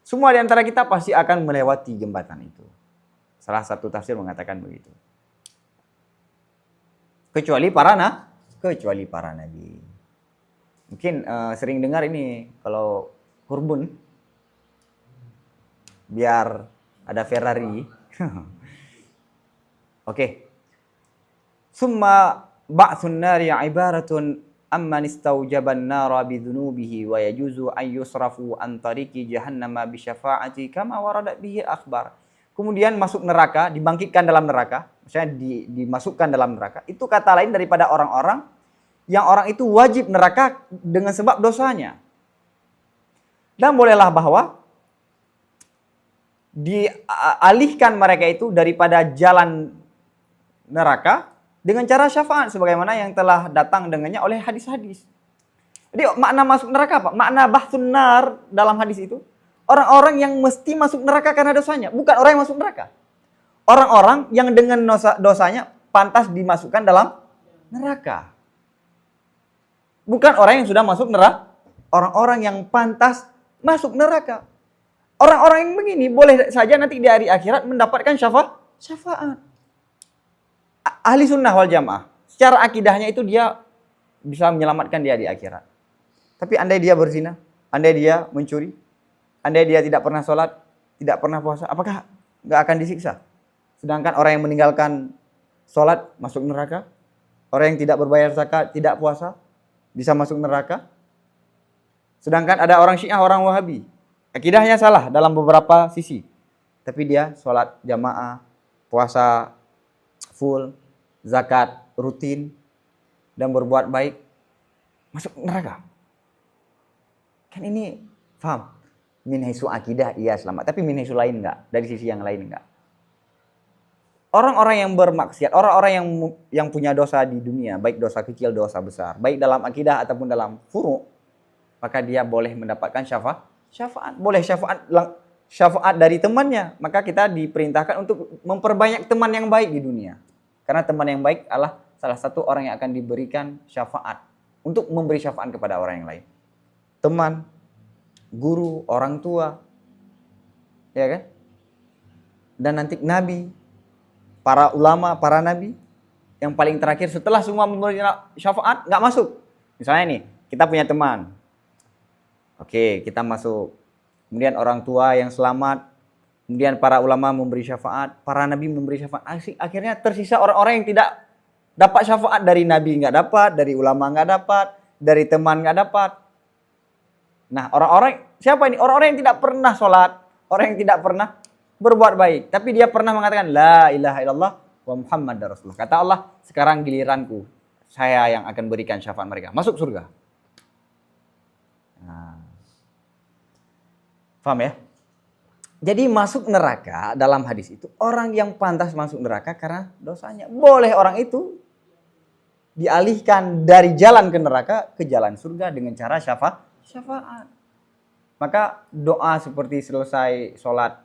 Semua di antara kita pasti akan melewati jembatan itu. Salah satu tafsir mengatakan begitu. Kecuali para nabi. Mungkin sering dengar ini kalau kurbun biar ada Ferrari. Oke. Summa ba'tsun nari ibaratun amman istaujaban nara bidzunubihi wa yajuzu an yusrafu an tariqi jahannama bi syafa'ati kama waradat bihi akhbar. Kemudian masuk neraka, dibangkitkan dalam neraka, misalnya dimasukkan dalam neraka. Itu kata lain daripada orang-orang yang orang itu wajib neraka dengan sebab dosanya. Dan bolehlah bahwa dialihkan mereka itu daripada jalan neraka dengan cara syafaat sebagaimana yang telah datang dengannya oleh hadis-hadis. Jadi makna masuk neraka apa? Makna bahsun nar dalam hadis itu orang-orang yang mesti masuk neraka karena dosanya, bukan orang yang masuk neraka. Orang-orang yang dengan dosanya pantas dimasukkan dalam neraka. Bukan orang yang sudah masuk neraka. Orang-orang yang pantas masuk neraka. Orang-orang yang begini boleh saja nanti di hari akhirat mendapatkan syafaat. Ahli sunnah wal jamaah. Secara akidahnya itu dia bisa menyelamatkan dia di akhirat. Tapi andai dia berzina, andai dia mencuri, andai dia tidak pernah sholat, tidak pernah puasa, apakah nggak akan disiksa? Sedangkan orang yang meninggalkan sholat masuk neraka, orang yang tidak berbayar zakat, tidak puasa, bisa masuk neraka. Sedangkan ada orang Syiah, orang Wahabi, akidahnya salah dalam beberapa sisi. Tapi dia sholat jamaah, puasa full, zakat rutin, dan berbuat baik, masuk neraka. Kan ini, paham? Min haisu akidah, iya selamat. Tapi min haisu lain enggak? Dari sisi yang lain enggak? Orang-orang yang bermaksiat, orang-orang yang punya dosa di dunia, baik dosa kecil, dosa besar, baik dalam akidah ataupun dalam furu', maka dia boleh mendapatkan syafaat. Boleh syafaat dari temannya. Maka kita diperintahkan untuk memperbanyak teman yang baik di dunia. Karena teman yang baik adalah salah satu orang yang akan diberikan syafaat. Untuk memberi syafaat kepada orang yang lain. Teman, guru, orang tua. Ya kan? Dan nanti nabi, para ulama, para nabi. Yang paling terakhir setelah semua memberi syafaat, nggak masuk. Misalnya nih, kita punya teman. Oke, kita masuk. Kemudian orang tua yang selamat. Kemudian para ulama memberi syafaat, para nabi memberi syafaat. Akhirnya tersisa orang-orang yang tidak dapat syafaat. Dari nabi nggak dapat, dari ulama nggak dapat, dari teman nggak dapat. Nah, orang-orang siapa ini? Orang-orang yang tidak pernah sholat, orang yang tidak pernah berbuat baik, tapi dia pernah mengatakan la ilaha illallah wa muhammadar rasulullah. Kata Allah, sekarang giliranku, saya yang akan berikan syafaat mereka, masuk surga. Nah. Paham ya? Jadi masuk neraka dalam hadis itu orang yang pantas masuk neraka karena dosanya. Boleh orang itu dialihkan dari jalan ke neraka ke jalan surga dengan cara syafaat. Maka doa seperti selesai sholat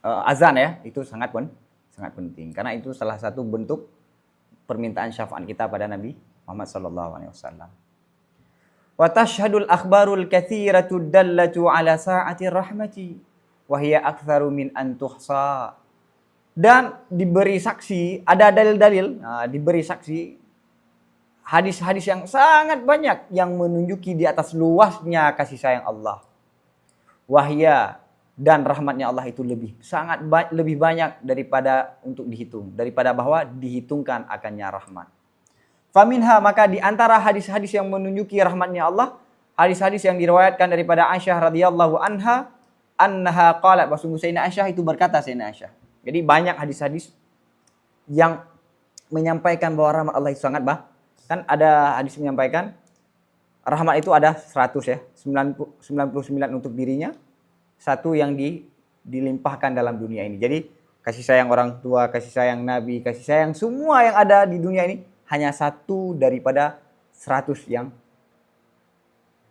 azan ya, itu sangat penting. Karena itu salah satu bentuk permintaan syafaat kita pada Nabi Muhammad SAW. Wa tashhadul akhbarul katsiratu dallatu ala sa'atir rahmati. Wahia aktsaru min an tuhsa. Dan diberi saksi, ada dalil-dalil, diberi saksi hadis-hadis yang sangat banyak yang menunjuki di atas luasnya kasih sayang Allah. Wahia, dan rahmatnya Allah itu lebih banyak daripada untuk dihitung, daripada bahwa dihitungkan akannya rahmat. Faminha, maka di antara hadis-hadis yang menunjuki rahmatnya Allah, hadis-hadis yang diriwayatkan daripada Aisyah radhiyallahu anha, annaha qalat, bahwa Sayyidina Aisyah itu berkata, Sayyidina Aisyah. Jadi banyak hadis-hadis yang menyampaikan bahwa rahmat Allah itu sangat kan ada hadis menyampaikan rahmat itu ada 100 ya. 99 untuk dirinya, 1 yang dilimpahkan dalam dunia ini. Jadi kasih sayang orang tua, kasih sayang Nabi, kasih sayang semua yang ada di dunia ini hanya 1 daripada 100 yang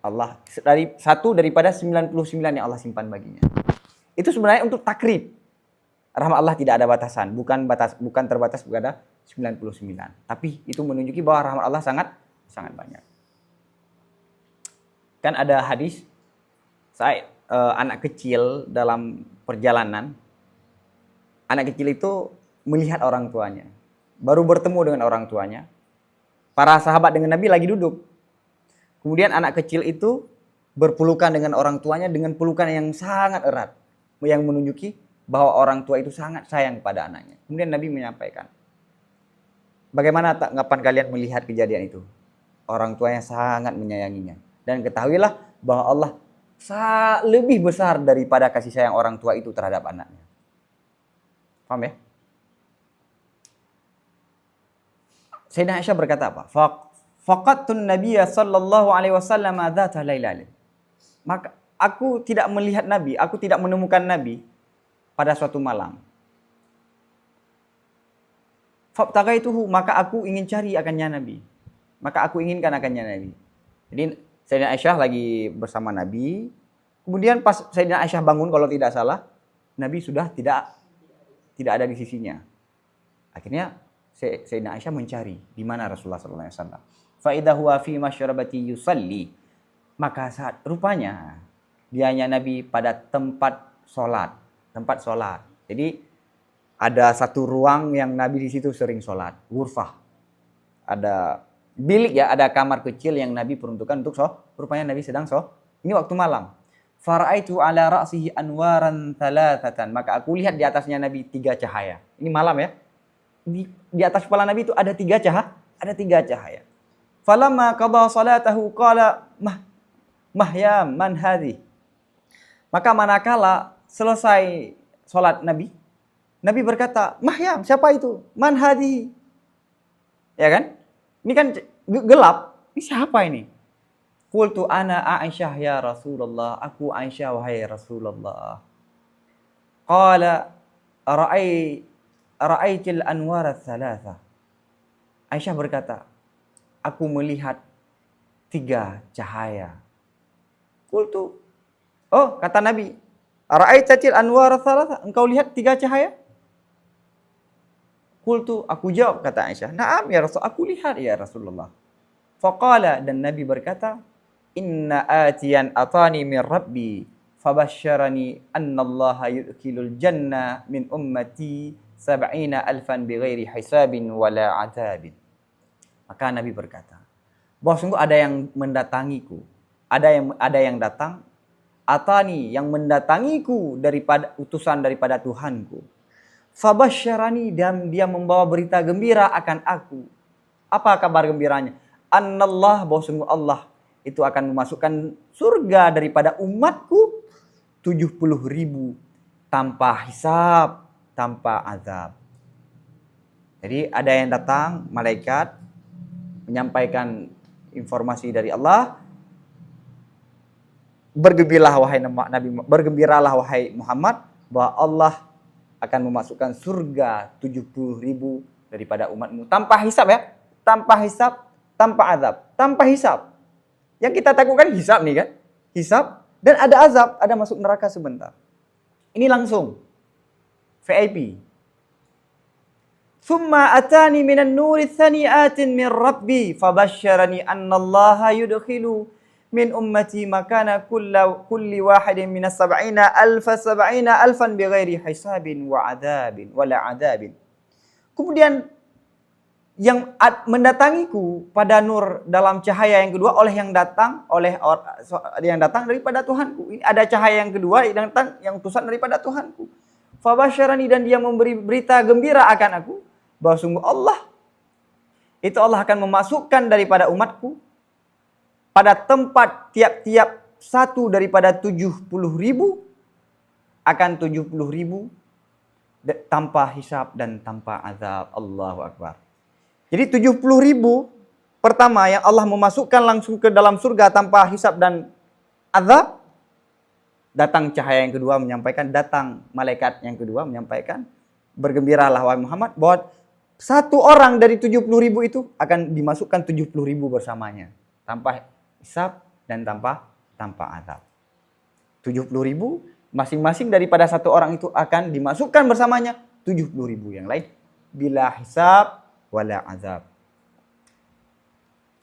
Allah, dari 1 daripada 99 yang Allah simpan baginya. Itu sebenarnya untuk takrib. Rahmat Allah tidak ada batasan, bukan terbatas pada 99. Tapi itu menunjuki bahwa rahmat Allah sangat banyak. Kan ada hadis anak kecil dalam perjalanan, anak kecil itu melihat orang tuanya, baru bertemu dengan orang tuanya. Para sahabat dengan Nabi lagi duduk. Kemudian anak kecil itu berpelukan dengan orang tuanya dengan pelukan yang sangat erat, yang menunjuki bahwa orang tua itu sangat sayang pada anaknya. Kemudian Nabi menyampaikan, bagaimana tanggapan kalian melihat kejadian itu? Orang tuanya sangat menyayanginya. Dan ketahuilah bahwa Allah lebih besar daripada kasih sayang orang tua itu terhadap anaknya. Paham ya? Sayyidina Aisyah berkata apa? Faqattun Nabiyya sallallahu alaihi wasallam dzata lailatin. Maka aku tidak melihat Nabi, aku tidak menemukan Nabi pada suatu malam. Fabtaghaituhu, maka aku ingin cari akannya Nabi. Maka aku inginkan akannya Nabi. Jadi Sayyidina Aisyah lagi bersama Nabi. Kemudian pas Sayyidina Aisyah bangun kalau tidak salah, Nabi sudah tidak ada di sisinya. Akhirnya Sayyidina Aisyah mencari di mana Rasulullah sallallahu alaihi wasallam. Fa idza huwa fi masyrabati yusalli. Maka saat rupanya dianya Nabi pada tempat sholat. Jadi ada satu ruang yang Nabi di situ sering sholat, ghurfah. Ada bilik ya, ada kamar kecil yang Nabi peruntukkan untuk rupanya Nabi sedang ini waktu malam. Fara'aitu ala ra'sihi anwaran thalathatan. Maka aku lihat di atasnya Nabi 3 cahaya. Ini malam ya. Di atas kepala Nabi itu ada 3 cahaya. Ada 3 cahaya. Falamma qada salatahu qala ya man hadhi. Maka manakala selesai sholat Nabi berkata, Mahyam, siapa itu? Man hadhi. Ya kan? Ini kan gelap. Ini siapa ini? Qultu ana Aisyah ya Rasulullah. Aku Aisyah wahai Rasulullah. Qala ra'aitil anwar ats-tsalatsa. Aisyah berkata, aku melihat 3 cahaya. Qultu, oh kata Nabi, ra'aitatil anwar ats-tsalatsa, engkau lihat 3 cahaya? Qultu, aku jawab kata Aisyah, na'am ya Rasul, aku lihat ya Rasulullah. Faqala, dan Nabi berkata, inna atiyan atani min rabbi fabasyarani annallaha yudkhilul jannah min ummati 70,000 bighairi hisabin wala adabin. Maka Nabi berkata, bahwa sungguh ada yang mendatangiku, ada yang datang, atani, yang mendatangiku daripada utusan daripada Tuhanku. Fabasyarani, dan dia membawa berita gembira akan aku. Apa kabar gembiranya? Annallah, bahwa sungguh Allah itu akan memasukkan surga daripada umatku 70,000 tanpa hisab, tanpa azab. Jadi ada yang datang, malaikat menyampaikan informasi dari Allah. Bergembiralah wahai Muhammad, bahwa Allah akan memasukkan surga 70,000 daripada umatmu tanpa hisab ya, tanpa hisab, tanpa azab, tanpa hisab. Yang kita takutkan hisab nih kan, hisab dan ada azab, ada masuk neraka sebentar. Ini langsung VIP. Thumma atani minan nuri thani'atin min rabbi fabasyarani annallaha yudkhilu min ummati makana kulli wahidin minas 70,000 bighairi hisabin wa adabin wala adabin. Kemudian yang mendatangiku pada nur dalam cahaya yang kedua oleh yang datang daripada Tuhanku. Ini ada cahaya yang kedua yang utusan daripada Tuhanku. Fabasyarani, dan dia memberi berita gembira akan aku bahwa sungguh Allah akan memasukkan daripada umatku pada tempat tiap-tiap 1 daripada 70,000 akan 70,000 tanpa hisab dan tanpa azab. Allahu Akbar. Jadi 70,000 pertama yang Allah memasukkan langsung ke dalam surga tanpa hisab dan azab, datang cahaya yang kedua menyampaikan, datang malaikat yang kedua menyampaikan, bergembiralah wahai Muhammad bahwa satu orang dari 70.000 itu akan dimasukkan 70.000 bersamanya tanpa hisab dan tanpa azab. 70.000 masing-masing daripada satu orang itu akan dimasukkan bersamanya 70.000 yang lain bila hisab wala azab.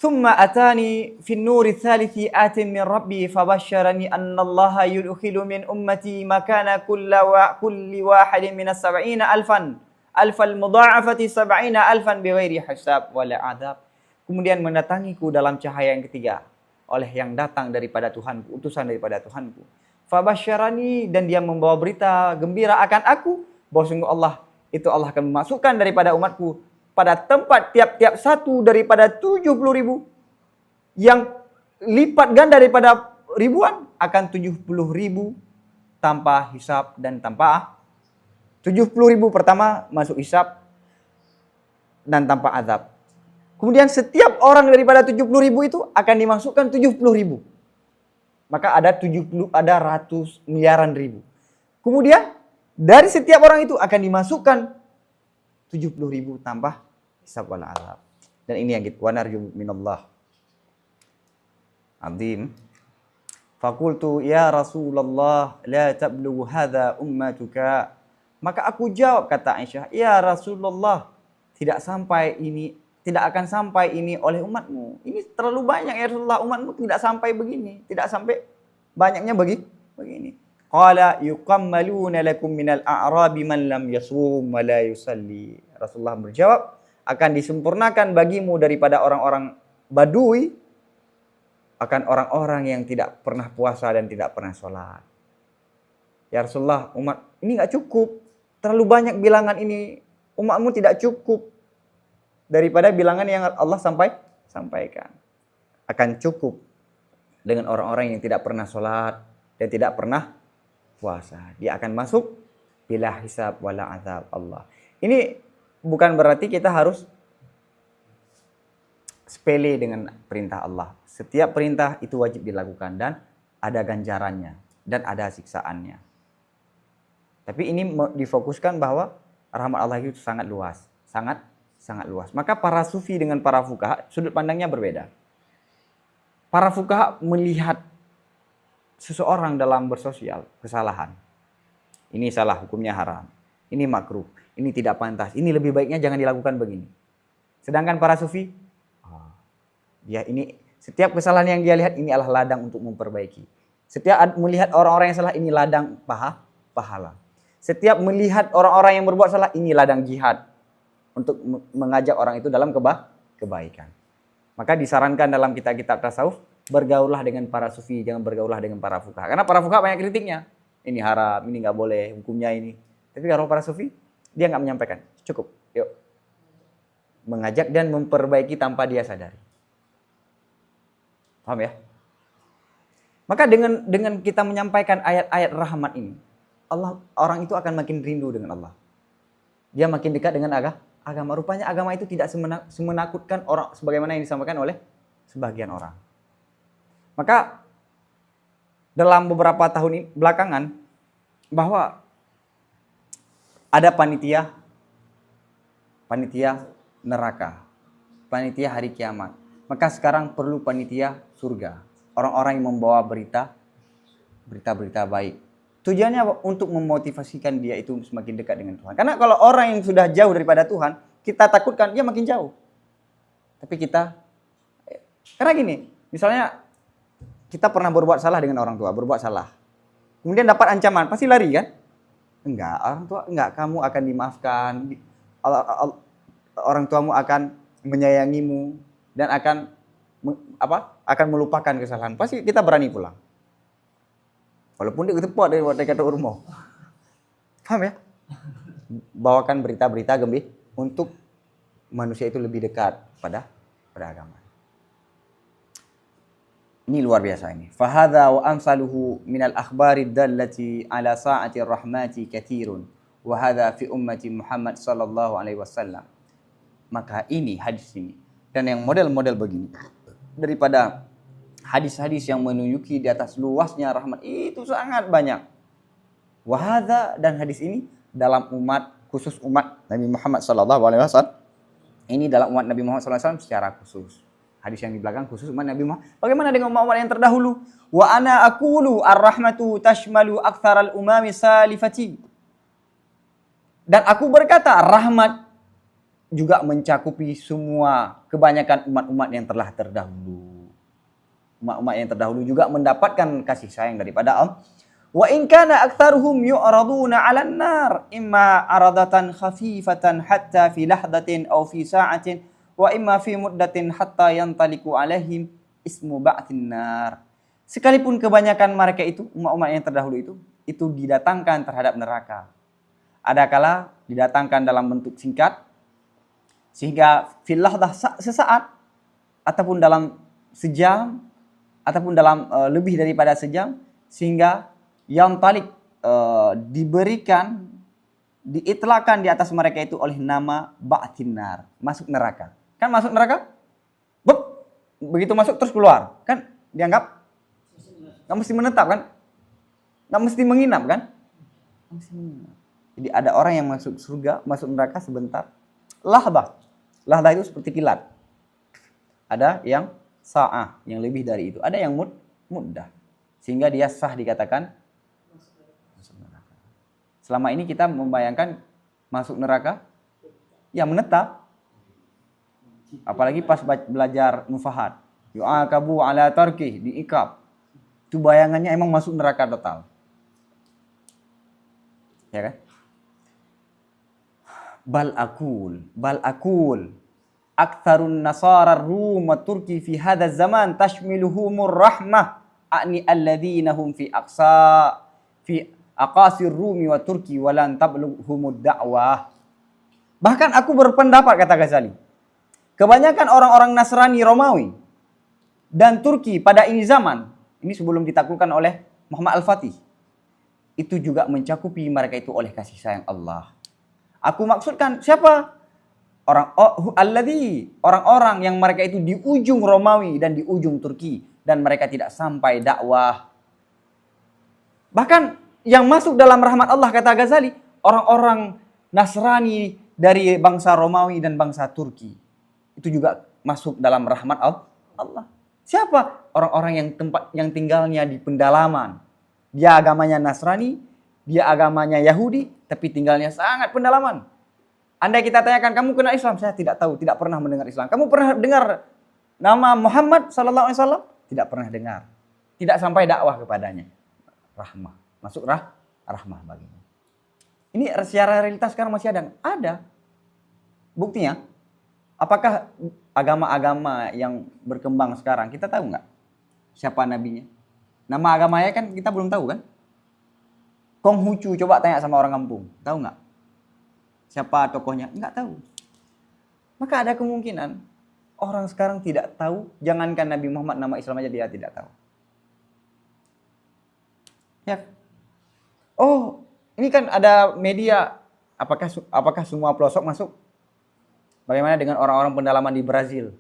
Thumma atani fin nuri tsalits atin min rabbi fabashsharani anna Allah yudkhilu min ummati makana kulli wahidin min as-sab'ina alfal mudha'afati 70,000 bighairi hisab wala azab. Kemudian mendatangiku dalam cahaya yang ketiga oleh yang datang daripada Tuhanku, utusan daripada Tuhanku. Fabashsharani, dan dia membawa berita gembira akan aku bahwa sungguh Allah akan memasukkan daripada umatku pada tempat tiap-tiap satu daripada 70.000 yang lipat ganda daripada ribuan akan 70.000 tanpa hisab dan tanpa 70.000 pertama masuk hisab dan tanpa azab. Kemudian setiap orang daripada 70.000 itu akan dimasukkan 70.000. Maka ada ratus miliaran ribu. Kemudian dari setiap orang itu akan dimasukkan 70.000 tanpa hisab wal azab. Dan ini yang kita wanarju minallah azim. Fakultu ya Rasulullah la tablughu hadza ummatuka. Maka aku jawab, kata Aisyah, ya Rasulullah, tidak akan sampai ini oleh umatmu. Ini terlalu banyak ya Rasulullah, umatmu tidak sampai begini, tidak sampai banyaknya begini. Qala yuqammaluna lakum minal a'rabi man lam yasum wa la yusalli. Rasulullah berjawab, akan disempurnakan bagimu daripada orang-orang Badui, akan orang-orang yang tidak pernah puasa dan tidak pernah sholat. Ya Rasulullah, umat ini enggak cukup. Terlalu banyak bilangan ini. Umatmu tidak cukup daripada bilangan yang Allah sampaikan. Akan cukup dengan orang-orang yang tidak pernah sholat dan tidak pernah puasa. Dia akan masuk bila hisab wala azab Allah. Ini bukan berarti kita harus sepele dengan perintah Allah. Setiap perintah itu wajib dilakukan dan ada ganjarannya dan ada siksaannya. Tapi ini difokuskan bahwa rahmat Allah itu sangat luas, sangat luas. Maka para sufi dengan para fuqaha sudut pandangnya berbeda. Para fuqaha melihat seseorang dalam bersosial kesalahan. Ini salah, hukumnya haram. Ini makruh, ini tidak pantas. Ini lebih baiknya jangan dilakukan begini. Sedangkan para sufi, dia ini setiap kesalahan yang dia lihat ini adalah ladang untuk memperbaiki. Setiap melihat orang-orang yang salah ini ladang pahala. Setiap melihat orang-orang yang berbuat salah ini ladang jihad untuk mengajak orang itu dalam kebaikan. Maka disarankan dalam kitab-kitab tasawuf, bergaullah dengan para sufi, jangan bergaullah dengan para fuqaha. Karena para fuqaha banyak kritiknya. Ini haram, ini nggak boleh, hukumnya ini. Tapi kalau para sufi, dia nggak menyampaikan. Cukup, yuk. Mengajak dan memperbaiki tanpa dia sadari. Paham ya? Maka dengan kita menyampaikan ayat-ayat rahmat ini, orang itu akan makin rindu dengan Allah. Dia makin dekat dengan agama. Rupanya agama itu tidak semenakutkan orang sebagaimana yang disampaikan oleh sebagian orang. Maka dalam beberapa tahun ini belakangan bahwa ada panitia neraka, panitia hari kiamat. Maka sekarang perlu panitia surga. Orang-orang yang membawa berita baik. Tujuannya untuk memotivasikan dia itu semakin dekat dengan Tuhan. Karena kalau orang yang sudah jauh daripada Tuhan, kita takutkan dia makin jauh. Tapi karena gini, misalnya kita pernah berbuat salah dengan orang tua, kemudian dapat ancaman, pasti lari kan? Enggak, orang tua enggak, kamu akan dimaafkan. Orang tuamu akan menyayangimu dan akan melupakan kesalahan. Pasti kita berani pulang. Walaupun dia ketepot dari kata rumah. Paham ya? Bawakan berita-berita gembira untuk manusia itu lebih dekat pada agama. Ini luar biasa ini. Fahadha wa amsaluhu minal akhbari dallati ala sa'ati rahmati kathirun. Wa hadha fi ummati Muhammad sallallahu alaihi wasallam. Maka ini hadis ini dan yang model-model begini. Daripada hadis-hadis yang menunjuki di atas luasnya rahmat itu sangat banyak. Wahada, dan hadis ini dalam umat, khusus umat Nabi Muhammad SAW. Ini dalam umat Nabi Muhammad SAW secara khusus. Hadis yang di belakang khusus umat Nabi Muhammad. Bagaimana dengan umat-umat yang terdahulu? Wa ana aqulu ar-rahmatu tashmalu aktsaral umami salifati. Dan aku berkata, rahmat juga mencakupi semua kebanyakan umat-umat yang telah terdahulu. Umat-umat yang terdahulu juga mendapatkan kasih sayang daripada Allah. Wa in kana aktsaruhum yu'raduna 'alan nar imma aradatan khafifatan hatta fi lahdatin aw fi sa'atin wa imma fi muddatin hatta yantaliku 'alaihim ismu ba'thin nar. Sekalipun kebanyakan mereka itu, umat-umat yang terdahulu itu didatangkan terhadap neraka. Adakala didatangkan dalam bentuk singkat sehingga fil lahdah sesaat ataupun dalam sejam ataupun dalam lebih daripada sejam, sehingga yang talik diberikan, diitlakan di atas mereka itu oleh nama ba'thin nar, masuk neraka. Kan masuk neraka? Bep, begitu masuk terus keluar. Kan dianggap nggak mesti menetap kan? Nggak mesti menginap kan? Nggak mesti menginap. Jadi ada orang yang masuk surga, masuk neraka sebentar. Lahdah. Lahdah itu seperti kilat. Ada yang sa'ah, yang lebih dari itu. Ada yang muddah. Sehingga dia sah dikatakan masuk neraka. Selama ini kita membayangkan masuk neraka, ya menetap. Apalagi pas belajar mufahat. Yu'akabu ala tarkih, diikab. Itu bayangannya emang masuk neraka total. Ya kan? Bal akul. Aktsarun nasara rum wa turki fi hadha zaman tashmiluhumur rahmah. A'ni alladhina hum fi aqasir rumi wa turki walan tablughumud da'wah. Bahkan aku berpendapat, kata Ghazali, kebanyakan orang-orang Nasrani Romawi dan Turki pada ini zaman, ini sebelum ditaklukkan oleh Muhammad Al-Fatih, itu juga mencakupi mereka itu oleh kasih sayang Allah. Aku maksudkan siapa? Orang-orang yang mereka itu di ujung Romawi dan di ujung Turki, dan mereka tidak sampai dakwah. Bahkan yang masuk dalam rahmat Allah, kata Ghazali, orang-orang Nasrani dari bangsa Romawi dan bangsa Turki, itu juga masuk dalam rahmat Allah. Siapa? Orang-orang yang tinggalnya di pendalaman. Dia agamanya Nasrani, dia agamanya Yahudi, tapi tinggalnya sangat pendalaman. Andai kita tanyakan, kamu kenal Islam? Saya tidak tahu, tidak pernah mendengar Islam. Kamu pernah dengar nama Muhammad SAW? Tidak pernah dengar. Tidak sampai dakwah kepadanya. Rahmah. Masuk rahmah baginya. Ini secara realitas sekarang masih ada? Ada. Buktinya, apakah agama-agama yang berkembang sekarang, kita tahu nggak siapa nabinya? Nama agamanya kan kita belum tahu kan? Konghucu, coba tanya sama orang kampung. Tahu nggak? Siapa tokohnya? Nggak tahu. Maka ada kemungkinan orang sekarang tidak tahu, jangankan Nabi Muhammad, nama Islam aja dia tidak tahu. Ya. Oh, ini kan ada media. Apakah semua pelosok masuk? Bagaimana dengan orang-orang pendalaman di Brazil,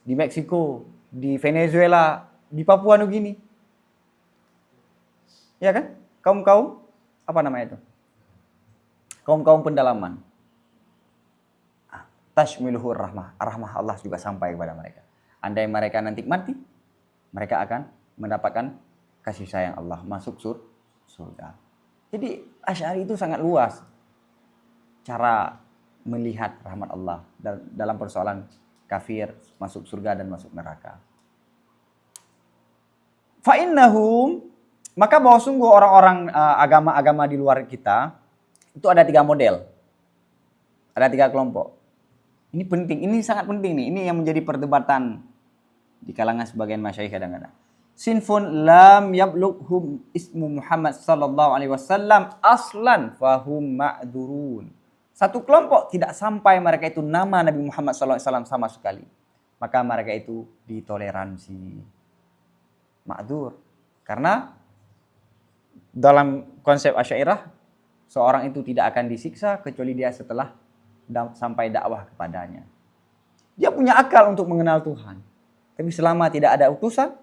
di Meksiko, di Venezuela, di Papua Nugini? Ya kan? Kaum-kaum apa namanya itu? Kaum-kaum pendalaman. Tashmiluhur rahmah. Rahmah Allah juga sampai kepada mereka. Andai mereka nanti mati, mereka akan mendapatkan kasih sayang Allah, masuk surga. Jadi Asy'ari itu sangat luas cara melihat rahmat Allah dalam persoalan kafir, masuk surga dan masuk neraka. Fa'innahum, maka bahwa sungguh orang-orang agama-agama di luar kita itu ada 3 model. Ada 3 kelompok. Ini penting, ini sangat penting nih. Ini yang menjadi perdebatan di kalangan sebagian masyayikh kadang-kadang. Sinfun lam yablughum ismu Muhammad sallallahu alaihi wasallam aslan fahum ma'dzurun. Satu kelompok tidak sampai mereka itu nama Nabi Muhammad sallallahu alaihi wasallam sama sekali. Maka mereka itu ditoleransi. Ma'dzur. Karena dalam konsep Asy'ariyah, seorang itu tidak akan disiksa kecuali dia setelah sampai dakwah kepadanya. Dia punya akal untuk mengenal Tuhan. Tapi selama tidak ada utusan,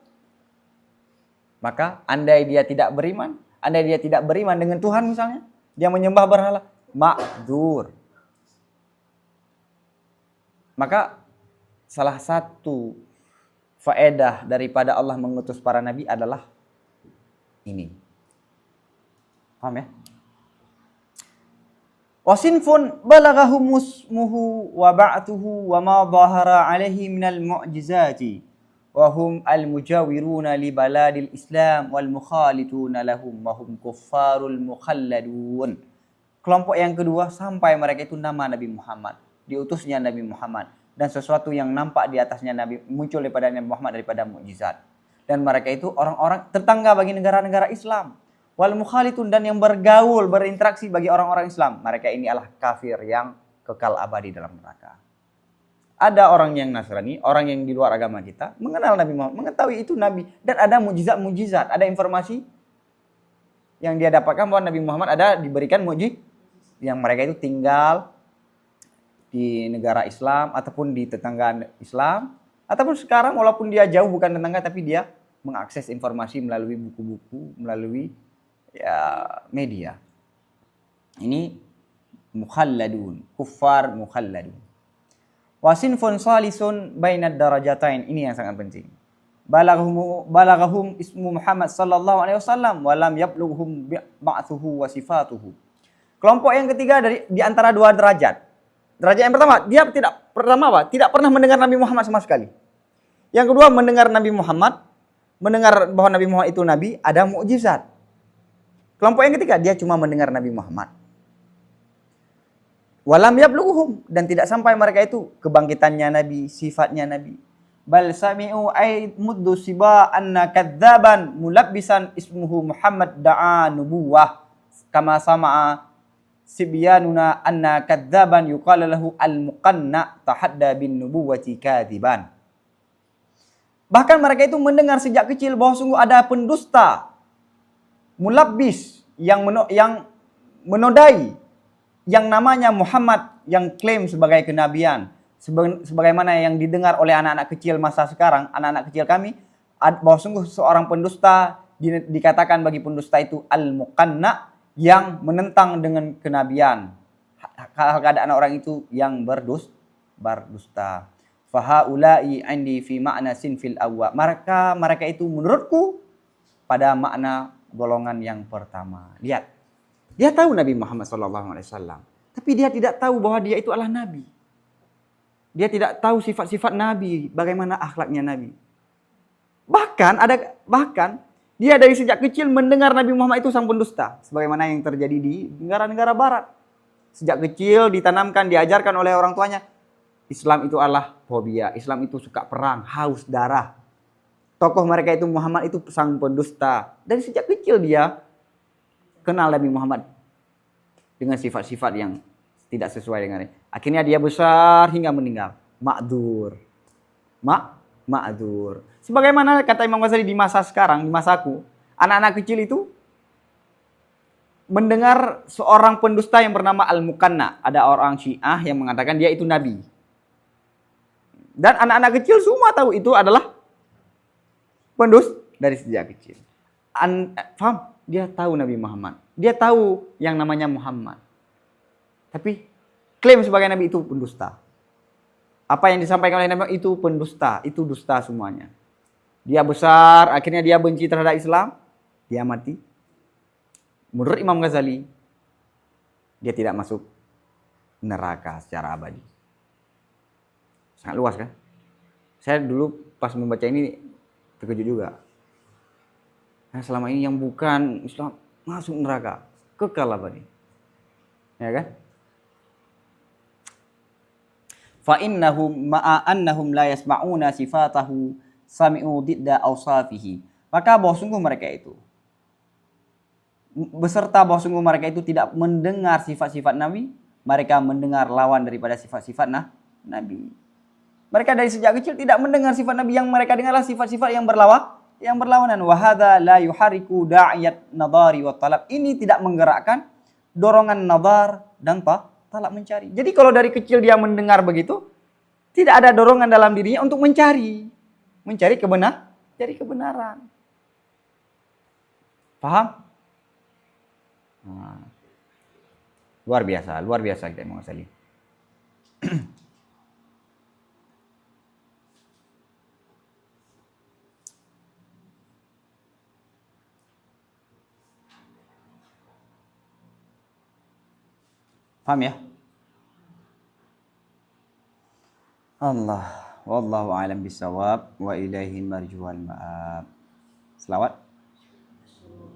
maka andai dia tidak beriman dengan Tuhan misalnya, dia menyembah berhala, ma'dzur. Maka salah satu faedah daripada Allah mengutus para nabi adalah ini. Paham ya? Wasinfun balaghahum musmuhu wa ba'tuhu wa ma dhahara alaihi minal mu'jizati wa hum al-mujawiruna li baladil Islam wal mukhalituna lahum wa hum kuffarul mukhalladun. Kelompok yang kedua, sampai mereka itu nama Nabi Muhammad, diutusnya Nabi Muhammad, dan sesuatu yang nampak di atasnya Nabi muncul daripada Nabi Muhammad daripada mukjizat. Dan mereka itu orang-orang tetangga bagi negara-negara Islam. Wal mukhalitun, dan yang bergaul, berinteraksi bagi orang-orang Islam. Mereka ini adalah kafir yang kekal abadi dalam neraka. Ada orang yang Nasrani, orang yang di luar agama kita, mengenal Nabi Muhammad, mengetahui itu Nabi. Dan ada mukjizat-mukjizat, ada informasi yang dia dapatkan bahwa Nabi Muhammad ada diberikan mukjizat. Yang mereka itu tinggal di negara Islam, ataupun di tetangga Islam. Ataupun sekarang walaupun dia jauh bukan tetangga, tapi dia mengakses informasi melalui buku-buku, melalui media. Ini mukhalladun, kuffar mukhalladun. Wasinfun salisun bainad darajatain, ini yang sangat penting. Balaghum ismu Muhammad sallallahu alaihi wasallam wa lam yablughum ba'thuhu wa sifatuhu. Kelompok yang ketiga di antara dua derajat. Derajat yang pertama, dia tidak pernah mendengar Nabi Muhammad sama sekali. Yang kedua, mendengar Nabi Muhammad, mendengar bahwa Nabi Muhammad itu nabi, ada mukjizat. Kelompok yang ketiga, dia cuma mendengar Nabi Muhammad. Walam yablughuhum, dan tidak sampai mereka itu kebangkitannya Nabi, sifatnya Nabi. Bal sami'u ay muddu siba anna kadzaban mulabbisan ismuhu Muhammad da'a nubuwah kama sama'a sibyanuna anna kadzaban yuqala lahu al-muqanna tahadda bin nubuwati kadziban. Bahkan mereka itu mendengar sejak kecil bahwa sungguh ada pendusta mulabbis yang menodai yang namanya Muhammad, yang klaim sebagai kenabian, sebagaimana yang didengar oleh anak-anak kecil masa sekarang, anak-anak kecil kami, bahwa sungguh seorang pendusta, dikatakan bagi pendusta itu al-muqanna, yang menentang dengan kenabian. Keadaan orang itu yang berdusta. Fahaulai indi fi ma'na sinfil awwa. Mereka itu menurutku pada makna golongan yang pertama. Lihat, dia tahu Nabi Muhammad SAW, tapi dia tidak tahu bahwa dia itu adalah Nabi. Dia tidak tahu sifat-sifat Nabi, bagaimana akhlaknya Nabi. Bahkan dia dari sejak kecil mendengar Nabi Muhammad itu sang pendusta, sebagaimana yang terjadi di negara-negara Barat. Sejak kecil ditanamkan, diajarkan oleh orang tuanya, Islam itu adalah fobia, Islam itu suka perang, haus darah. Tokoh mereka itu Muhammad itu sang pendusta. Dari sejak kecil dia kenal Nabi Muhammad dengan sifat-sifat yang tidak sesuai dengannya. Akhirnya dia besar hingga meninggal. Ma'dzur. Ma'dzur. Sebagaimana kata Imam Ghazali di masa sekarang, di masaku, anak-anak kecil itu mendengar seorang pendusta yang bernama Al-Muqanna. Ada orang Syiah yang mengatakan dia itu Nabi. Dan anak-anak kecil semua tahu itu adalah pendusta dari sejak kecil. Faham? Dia tahu Nabi Muhammad. Dia tahu yang namanya Muhammad. Tapi klaim sebagai Nabi itu pendusta. Apa yang disampaikan oleh Nabi itu pendusta. Itu dusta semuanya. Dia besar, akhirnya dia benci terhadap Islam. Dia mati. Menurut Imam Ghazali, dia tidak masuk neraka secara abadi. Sangat luas kan? Saya dulu pas membaca ini terkejut juga. Nah, selama ini yang bukan Islam masuk neraka, kekal abadi. Ya kan? Fa innahum ma'a annahum la yasma'una sifatahu sami'u didda awsafihi. Maka bahwa sungguh mereka itu, beserta bahwa sungguh mereka itu tidak mendengar sifat-sifat Nabi, mereka mendengar lawan daripada sifat-sifat Nabi. Mereka dari sejak kecil tidak mendengar sifat Nabi, yang mereka dengarlah sifat-sifat yang berlawanan. Wa hadza la yuhariku da'iyat nadari wa talab. Ini tidak menggerakkan dorongan nadar dan talab mencari. Jadi kalau dari kecil dia mendengar begitu, Tidak ada dorongan dalam dirinya untuk mencari kebenaran. Paham? Nah, luar biasa kita Imam Ghazali. Paham ya? Allah, wallahu a'lam bisawab wa ilaihi marju wal ma'ab. Selawat.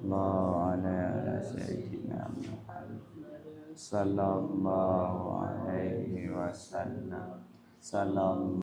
Allah ala sayyidina Muhammad sallallahu alaihi wasallam. Salam